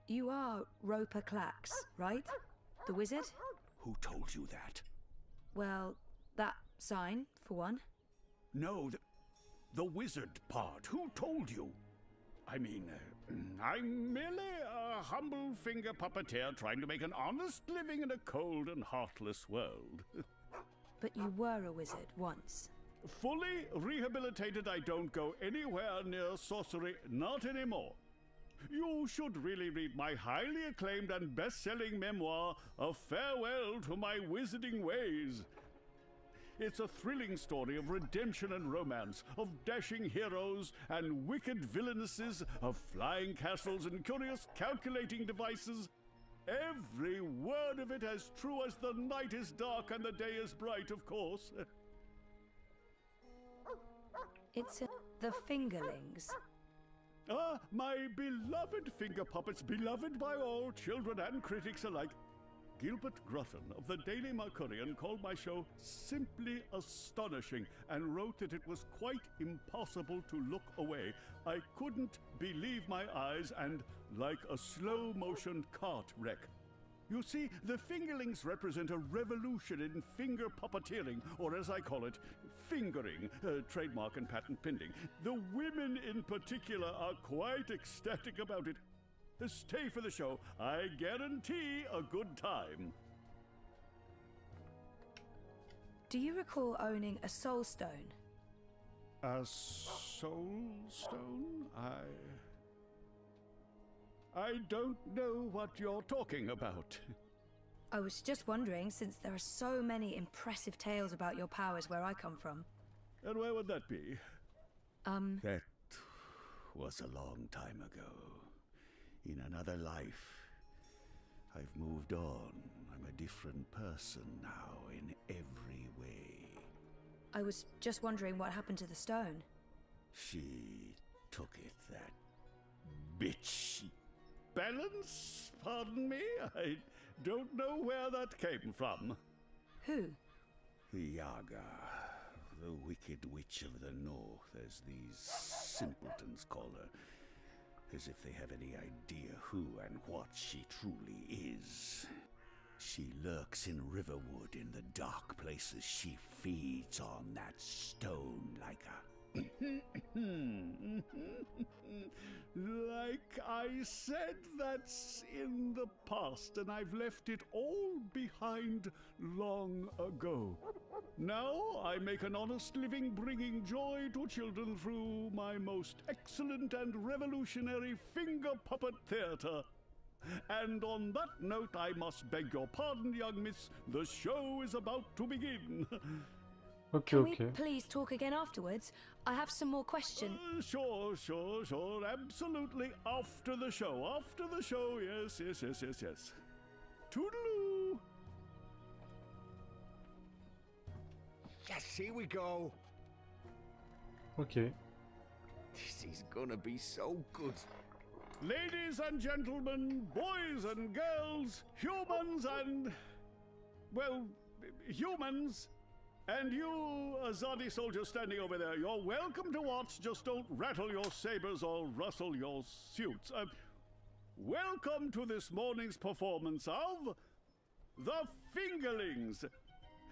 You are Roper Clax, right? The wizard? Who told you that? Well, that sign, for one. No, the wizard part. Who told you? I mean, I'm merely a humble finger puppeteer trying to make an honest living in a cold and heartless world. But you were a wizard once. Fully rehabilitated, I don't go anywhere near sorcery, not anymore. You should really read my highly acclaimed and best-selling memoir, A Farewell to My Wizarding Ways. It's a thrilling story of redemption and romance, of dashing heroes and wicked villainesses, of flying castles and curious calculating devices. Every word of it as true as the night is dark and the day is bright, of course. It's the Fingerlings. Ah, my beloved finger puppets, beloved by all, children and critics alike. Gilbert Grutton of the Daily Mercurian called my show simply astonishing and wrote that it was quite impossible to look away. I couldn't believe my eyes, and like a slow-motion cart wreck. You see, the Fingerlings represent a revolution in finger puppeteering, or as I call it, fingering, trademark and patent pending. The women in particular are quite ecstatic about it. Stay for the show. I guarantee a good time. Do you recall owning a soul stone? A soul stone? I don't know what you're talking about. I was just wondering, since there are so many impressive tales about your powers where I come from. And where would that be? That was a long time ago. In another life. I've moved on. I'm a different person now in every way. I was just wondering what happened to the stone. She took it, that bitch. Balance? Pardon me? I don't know where that came from. Who? The Yaga, the wicked witch of the north, as these simpletons call her. As if they have any idea who and what she truly is. She lurks in Riverwood in the dark places. She feeds on that stone like a... Like I said, that's in the past, and I've left it all behind long ago. Now I make an honest living bringing joy to children through my most excellent and revolutionary finger puppet theater. And on that note, I must beg your pardon, young miss. The show is about to begin. Ok, Can ok. we please talk again afterwards? I have some more questions. Sure. Absolutely. After the show. Yes. Toodaloo. Yes, here we go. Ok. This is gonna be so good. Ladies and gentlemen, boys and girls, humans and... well, humans. And you, Azadi soldier standing over there, you're welcome to watch, just don't rattle your sabers or rustle your suits. Welcome to this morning's performance of... The Fingerlings.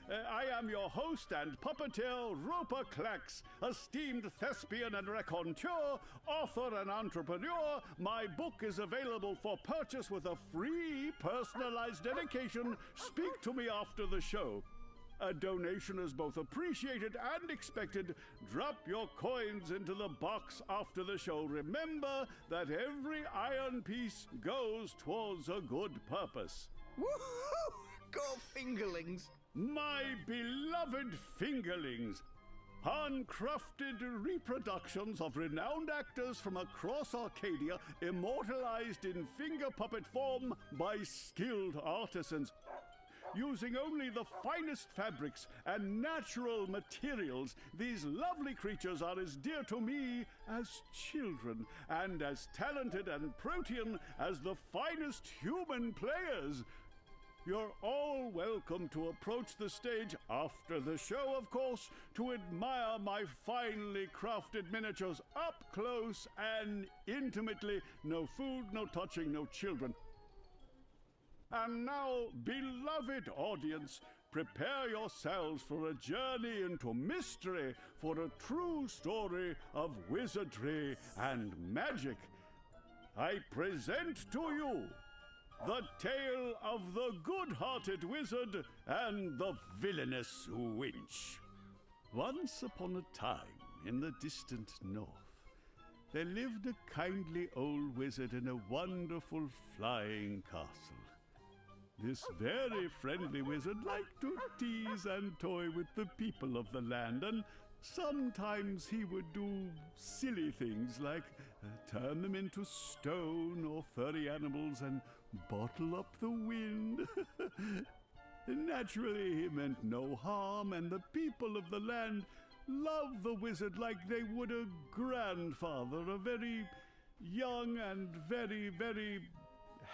I am your host and puppeteer, Roper Clax, esteemed thespian and raconteur, author and entrepreneur. My book is available for purchase with a free personalized dedication. Speak to me after the show. A donation is both appreciated and expected. Drop your coins into the box after the show. Remember that every iron piece goes towards a good purpose. Woohoo! Go Fingerlings! My beloved Fingerlings, handcrafted reproductions of renowned actors from across Arcadia, immortalized in finger puppet form by skilled artisans. Using only the finest fabrics and natural materials, these lovely creatures are as dear to me as children, and as talented and protean as the finest human players. You're all welcome to approach the stage after the show, of course, to admire my finely crafted miniatures up close and intimately. No food, no touching, no children. And now, beloved audience, prepare yourselves for a journey into mystery, for a true story of wizardry and magic. I present to you the tale of the good-hearted wizard and the villainous wench. Once upon a time, in the distant north, there lived a kindly old wizard in a wonderful flying castle. This very friendly wizard liked to tease and toy with the people of the land, and sometimes he would do silly things like turn them into stone or furry animals and bottle up the wind. Naturally, he meant no harm, and the people of the land loved the wizard like they would a grandfather, a very young and very, very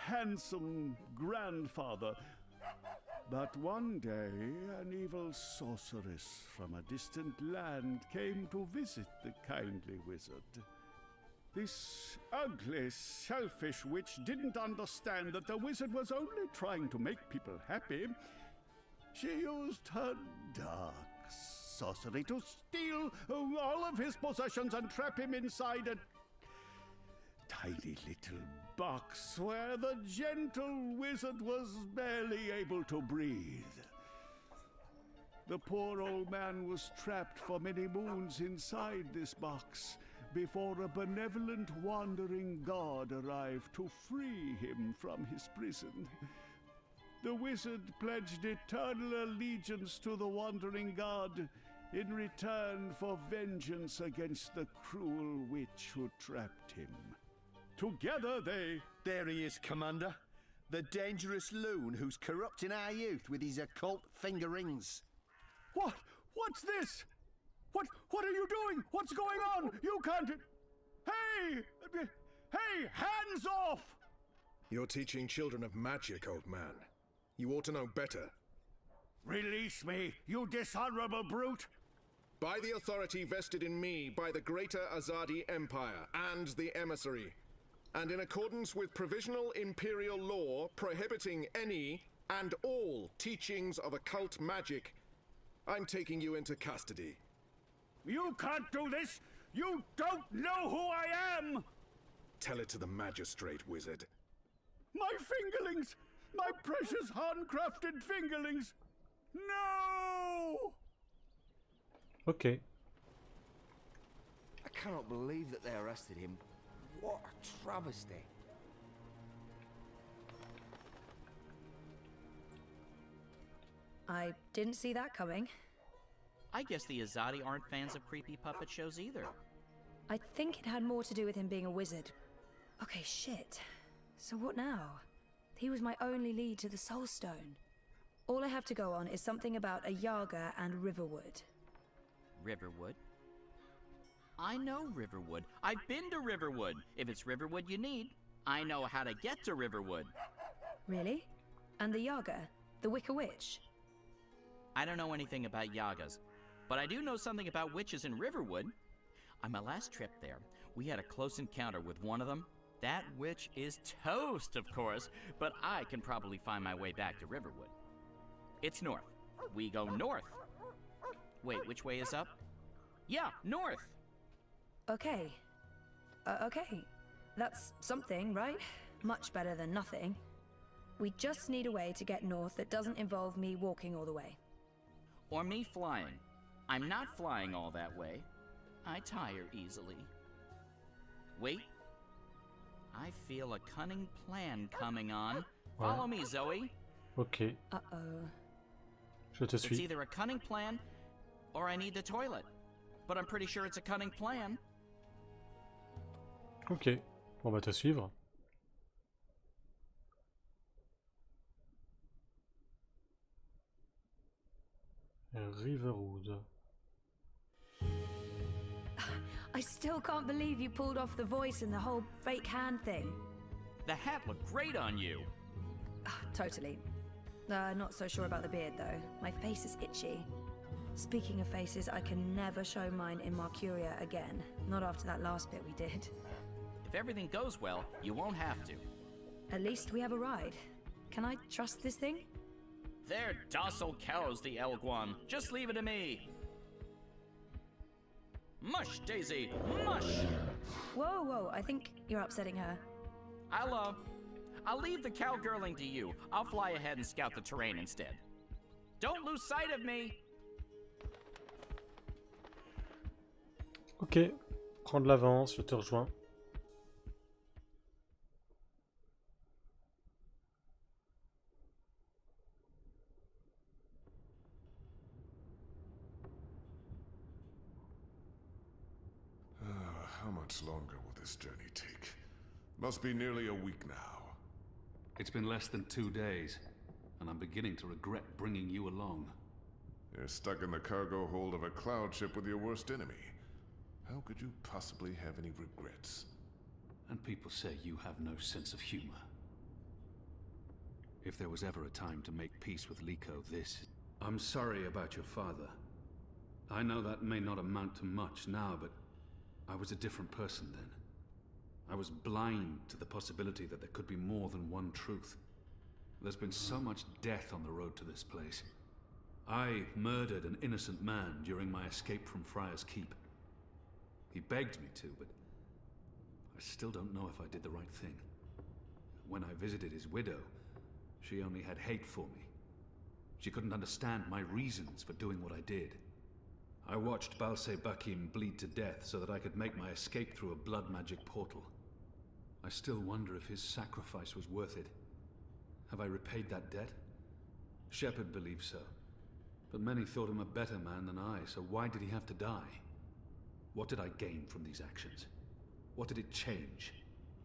handsome grandfather. But one day, an evil sorceress from a distant land came to visit the kindly wizard. This ugly, selfish witch didn't understand that the wizard was only trying to make people happy. She used her dark sorcery to steal all of his possessions and trap him inside a tiny little box where the gentle wizard was barely able to breathe. The poor old man was trapped for many moons inside this box before a benevolent wandering god arrived to free him from his prison. The wizard pledged eternal allegiance to the wandering god in return for vengeance against the cruel witch who trapped him. Together they... There he is, Commander. The dangerous loon who's corrupting our youth with his occult finger rings. What? What's this? What are you doing? What's going on? You can't... Hey! Hey! Hands off! You're teaching children of magic, old man. You ought to know better. Release me, you dishonorable brute! By the authority vested in me by the Greater Azadi Empire and the Emissary, and in accordance with provisional imperial law prohibiting any and all teachings of occult magic, I'm taking you into custody. You can't do this! You don't know who I am! Tell it to the magistrate, wizard. My fingerlings! My precious handcrafted fingerlings! No! Ok. I cannot believe that they arrested him. What a travesty. I didn't see that coming. I guess the Azadi aren't fans of creepy puppet shows either. I think it had more to do with him being a wizard. Okay, shit. So what now? He was my only lead to the Soul Stone. All I have to go on is something about a Yaga and Riverwood. Riverwood? I know Riverwood. I've been to Riverwood. If it's Riverwood you need, I know how to get to Riverwood. Really? And the Yaga? The Wicker Witch? I don't know anything about Yagas, but I do know something about witches in Riverwood. On my last trip there, we had a close encounter with one of them. That witch is toast, of course, but I can probably find my way back to Riverwood. It's north. We go north. Wait, which way is up? Yeah, north. Okay. Okay. That's something, right? Much better than nothing. We just need a way to get north that doesn't involve me walking all the way. Or me flying. I'm not flying all that way. I tire easily. Wait. I feel a cunning plan coming on. Follow me, Zoe. Ok. Uh-oh. Je te It's suis. either a cunning plan, or I need the toilet. But I'm pretty sure it's a cunning plan. Ok. On va te suivre. Riverwood. I still can't believe you pulled off the voice and the whole fake hand thing. The hat looked great on you. Totally. Not so sure about the beard, though. My face is itchy. Speaking of faces, I can never show mine in Marcuria again. Not after that last bit we did. If everything goes well, you won't have to. At least we have a ride. Can I trust this thing? They're docile cows, the Elguan. Just leave it to me. Mush, Daisy, mush! Whoa, whoa, I think you're upsetting her. I'll leave the cowgirling to you. I'll fly ahead and scout the terrain instead. Don't lose sight of me! Ok. Prends de l'avance, je te rejoins. How much longer will this journey take? Must be nearly a week now. It's been less than 2 days, and I'm beginning to regret bringing you along. You're stuck in the cargo hold of a cloud ship with your worst enemy. How could you possibly have any regrets? And people say you have no sense of humor. If there was ever a time to make peace with Liko, this... I'm sorry about your father. I know that may not amount to much now, but I was a different person then. I was blind to the possibility that there could be more than one truth. There's been so much death on the road to this place. I murdered an innocent man during my escape from Friar's Keep. He begged me to, but I still don't know if I did the right thing. When I visited his widow, she only had hate for me. She couldn't understand my reasons for doing what I did. I watched Balse Bakim bleed to death so that I could make my escape through a blood magic portal. I still wonder if his sacrifice was worth it. Have I repaid that debt? Shepard believes so. But many thought him a better man than I, so why did he have to die? What did I gain from these actions? What did it change?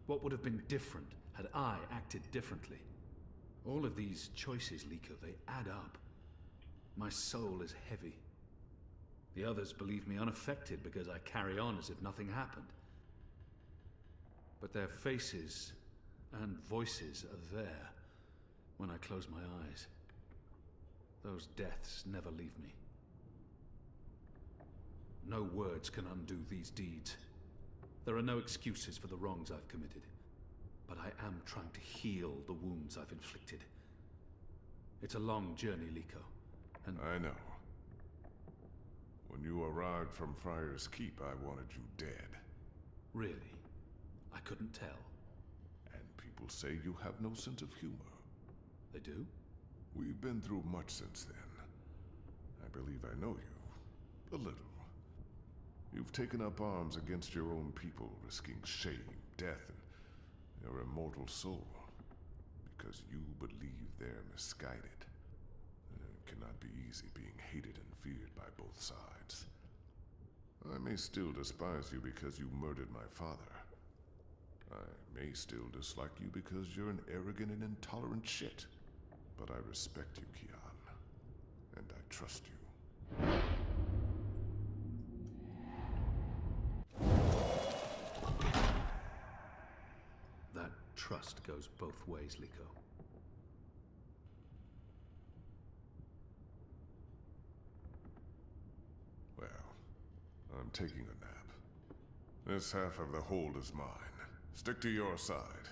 What would have been different had I acted differently? All of these choices, Liko, they add up. My soul is heavy. The others believe me unaffected because I carry on as if nothing happened. But their faces and voices are there when I close my eyes. Those deaths never leave me. No words can undo these deeds. There are no excuses for the wrongs I've committed. But I am trying to heal the wounds I've inflicted. It's a long journey, Liko, and... I know. When you arrived from Friar's Keep, I wanted you dead. Really? I couldn't tell. And people say you have no sense of humor. They do? We've been through much since then. I believe I know you. A little. You've taken up arms against your own people, risking shame, death, and your immortal soul. Because you believe they're misguided. It cannot be easy being hated and feared by both sides. I may still despise you because you murdered my father. I may still dislike you because you're an arrogant and intolerant shit. But I respect you, Kian. And I trust you. That trust goes both ways, Liko. Well, I'm taking a nap. This half of the hold is mine. Stick to your side,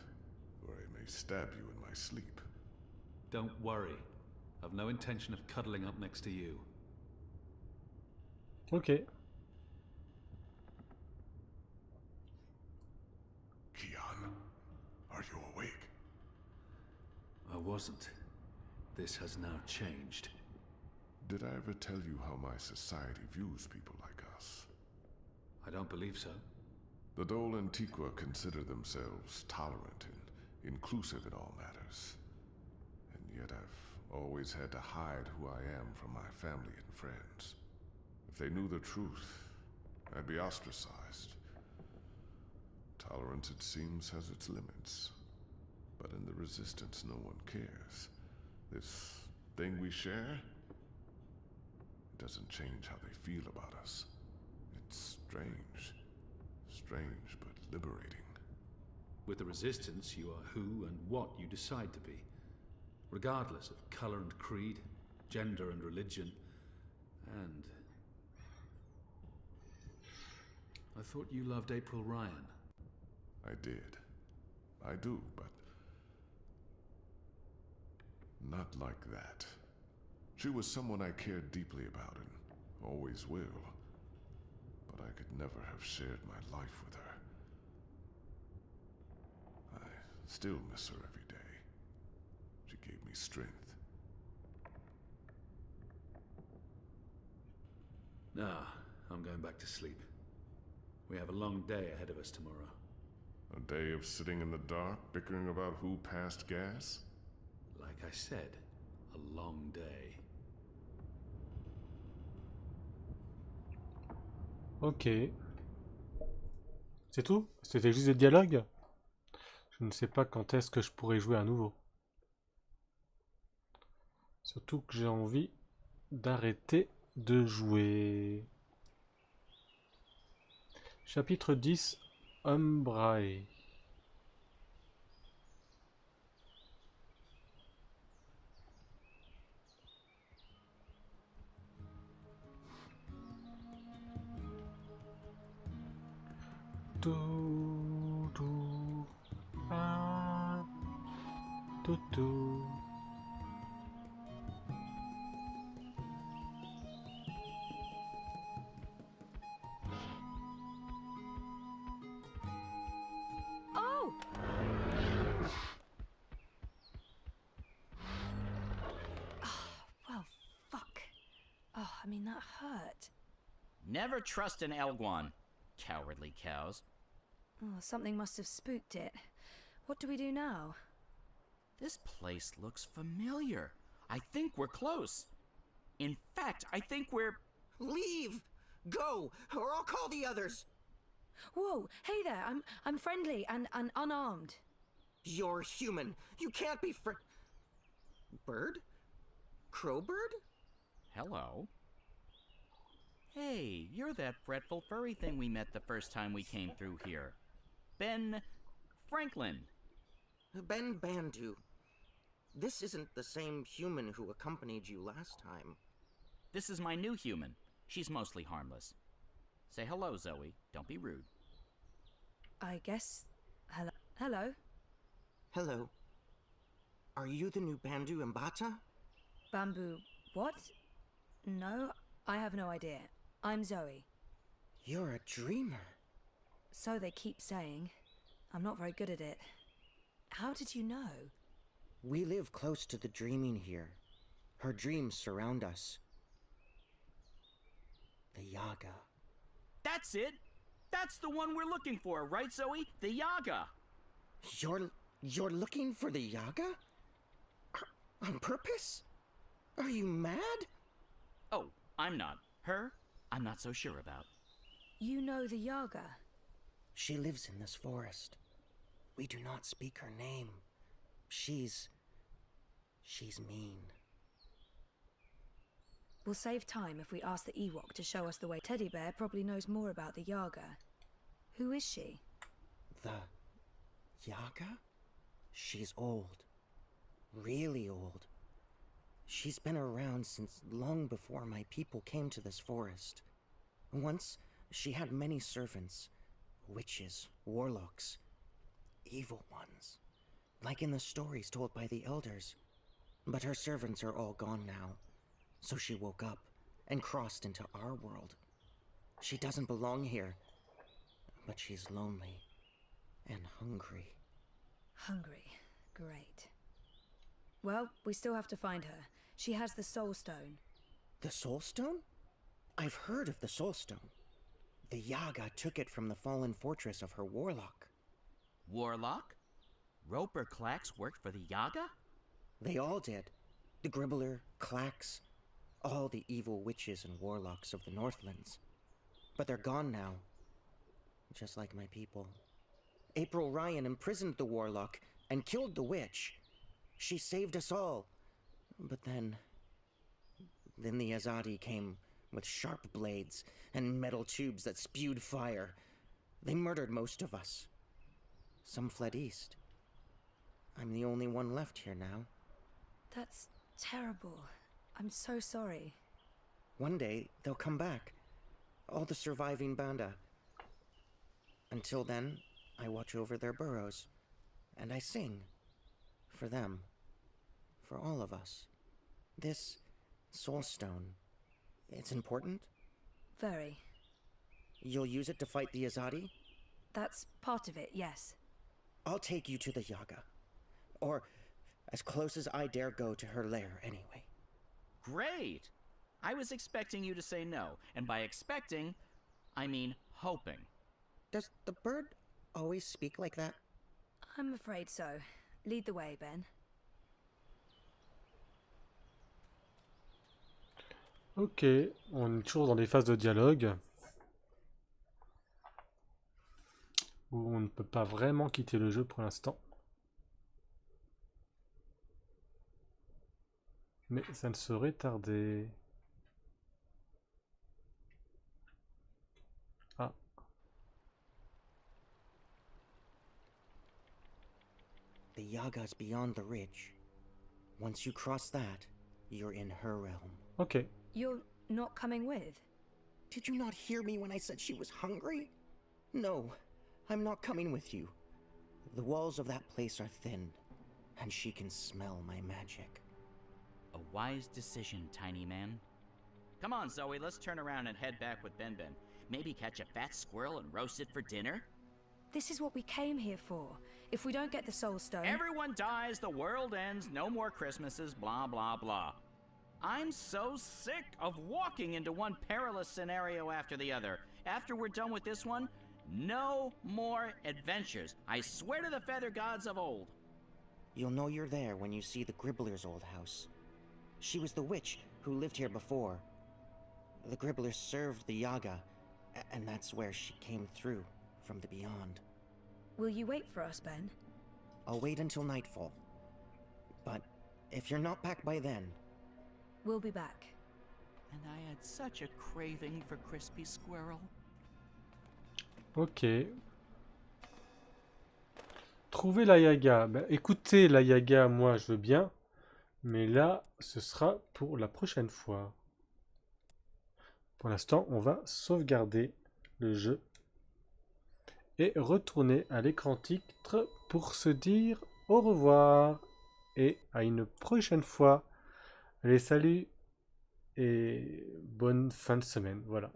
or I may stab you in my sleep. Don't worry. I've no intention of cuddling up next to you. Ok. Kian, are you awake? I wasn't. This has now changed. Did I ever tell you how my society views people like us? I don't believe so. The Dole Antiqua consider themselves tolerant and inclusive in all matters. And yet I've always had to hide who I am from my family and friends. If they knew the truth, I'd be ostracized. Tolerance, it seems, has its limits. But in the Resistance, no one cares. This thing we share, it doesn't change how they feel about us. It's strange. Strange, but liberating. With the Resistance, you are who and what you decide to be. Regardless of color and creed, gender and religion, and... I thought you loved April Ryan. I did. I do, but... not like that. She was someone I cared deeply about and always will. But I could never have shared my life with her. I still miss her every day. She gave me strength. Nah, I'm going back to sleep. We have a long day ahead of us tomorrow. A day of sitting in the dark, bickering about who passed gas? Like I said, a long day. Ok. C'est tout? C'était juste des dialogues? Je ne sais pas quand est-ce que je pourrais jouer à nouveau. Surtout que j'ai envie d'arrêter de jouer. Chapitre 10, Umbrae. Tout, tout, ah, tout, tout. Oh! Well, fuck. Oh, I mean, that hurt. Never trust an Elguan. Cowardly cows. Oh, something must have spooked it. What do we do now? This place looks familiar. I think we're close. In fact, I think we're... Leave! Go, or I'll call the others! Whoa, hey there, I'm friendly and unarmed. You're human. You can't be Bird? Crowbird? Hello. Hey, you're that fretful furry thing we met the first time we came through here. Ben Franklin. Ben Bandu. This isn't the same human who accompanied you last time. This is my new human. She's mostly harmless. Say hello, Zoe. Don't be rude. I guess... Hello? Hello? Hello. Are you the new Bandu Mbata? Bamboo... what? No, I have no idea. I'm Zoe. You're a dreamer. So they keep saying. I'm not very good at it. How did you know? We live close to the dreaming here. Her dreams surround us. The Yaga. That's it! That's the one we're looking for, right, Zoe? The Yaga! You're looking for the Yaga? On purpose? Are you mad? Oh, I'm not. Her, I'm not so sure about. You know the Yaga? She lives in this forest. We do not speak her name. She's mean. We'll save time if we ask the Ewok to show us the way. Teddy Bear probably knows more about the Yaga. Who is she? The Yaga? She's old. Really old. She's been around since long before my people came to this forest. Once, she had many servants. Witches, warlocks, evil ones. Like in the stories told by the elders. But her servants are all gone now. So she woke up and crossed into our world. She doesn't belong here. But she's lonely and hungry. Hungry. Great. Well, we still have to find her. She has the Soul Stone. The Soul Stone? I've heard of the Soul Stone. The Yaga took it from the fallen fortress of her warlock. Warlock? Roper Clax worked for the Yaga? They all did. The Gribbler, Clax, all the evil witches and warlocks of the Northlands. But they're gone now. Just like my people. April Ryan imprisoned the warlock and killed the witch. She saved us all. But then the Azadi came with sharp blades and metal tubes that spewed fire. They murdered most of us. Some fled east. I'm the only one left here now. That's terrible. I'm so sorry. One day, they'll come back. All the surviving Banda. Until then, I watch over their burrows. And I sing. For them. For all of us. This Soul Stone. It's important? Very. You'll use it to fight the Azadi? That's part of it, yes. I'll take you to the Yaga. Or as close as I dare go to her lair, anyway. Great! I was expecting you to say no, and by expecting, I mean hoping. Does the bird always speak like that? I'm afraid so. Lead the way, Ben. Ok, on est toujours dans des phases de dialogue. ne peut pas vraiment quitter le jeu pour l'instant. Mais ça ne saurait tarder. Ah. The Yaga's beyond the ridge. Once you cross that, you're in her realm. Ok. You're not coming with? Did you not hear me when I said she was hungry? No, I'm not coming with you. The walls of that place are thin, and she can smell my magic. A wise decision, tiny man. Come on, Zoe, let's turn around and head back with Ben Ben. Maybe catch a fat squirrel and roast it for dinner? This is what we came here for. If we don't get the Soul Stone... Everyone dies, the world ends, no more Christmases, blah, blah, blah. I'm so sick of walking into one perilous scenario after the other. After we're done with this one, no more adventures. I swear to the feather gods of old. You'll know you're there when you see the Gribbler's old house. She was the witch who lived here before. The Gribblers served the Yaga, and that's where she came through, from the beyond. Will you wait for us, Ben? I'll wait until nightfall. But if you're not back by then... We'll be back. And I had such a craving for crispy squirrel. Ok. Trouver la Yaga. Ben, écoutez, la Yaga, moi je veux bien. Mais là, ce sera pour la prochaine fois. Pour l'instant, on va sauvegarder le jeu. Et retourner à l'écran titre pour se dire au revoir. Et à une prochaine fois. Allez, salut. Et bonne fin de semaine. Voilà.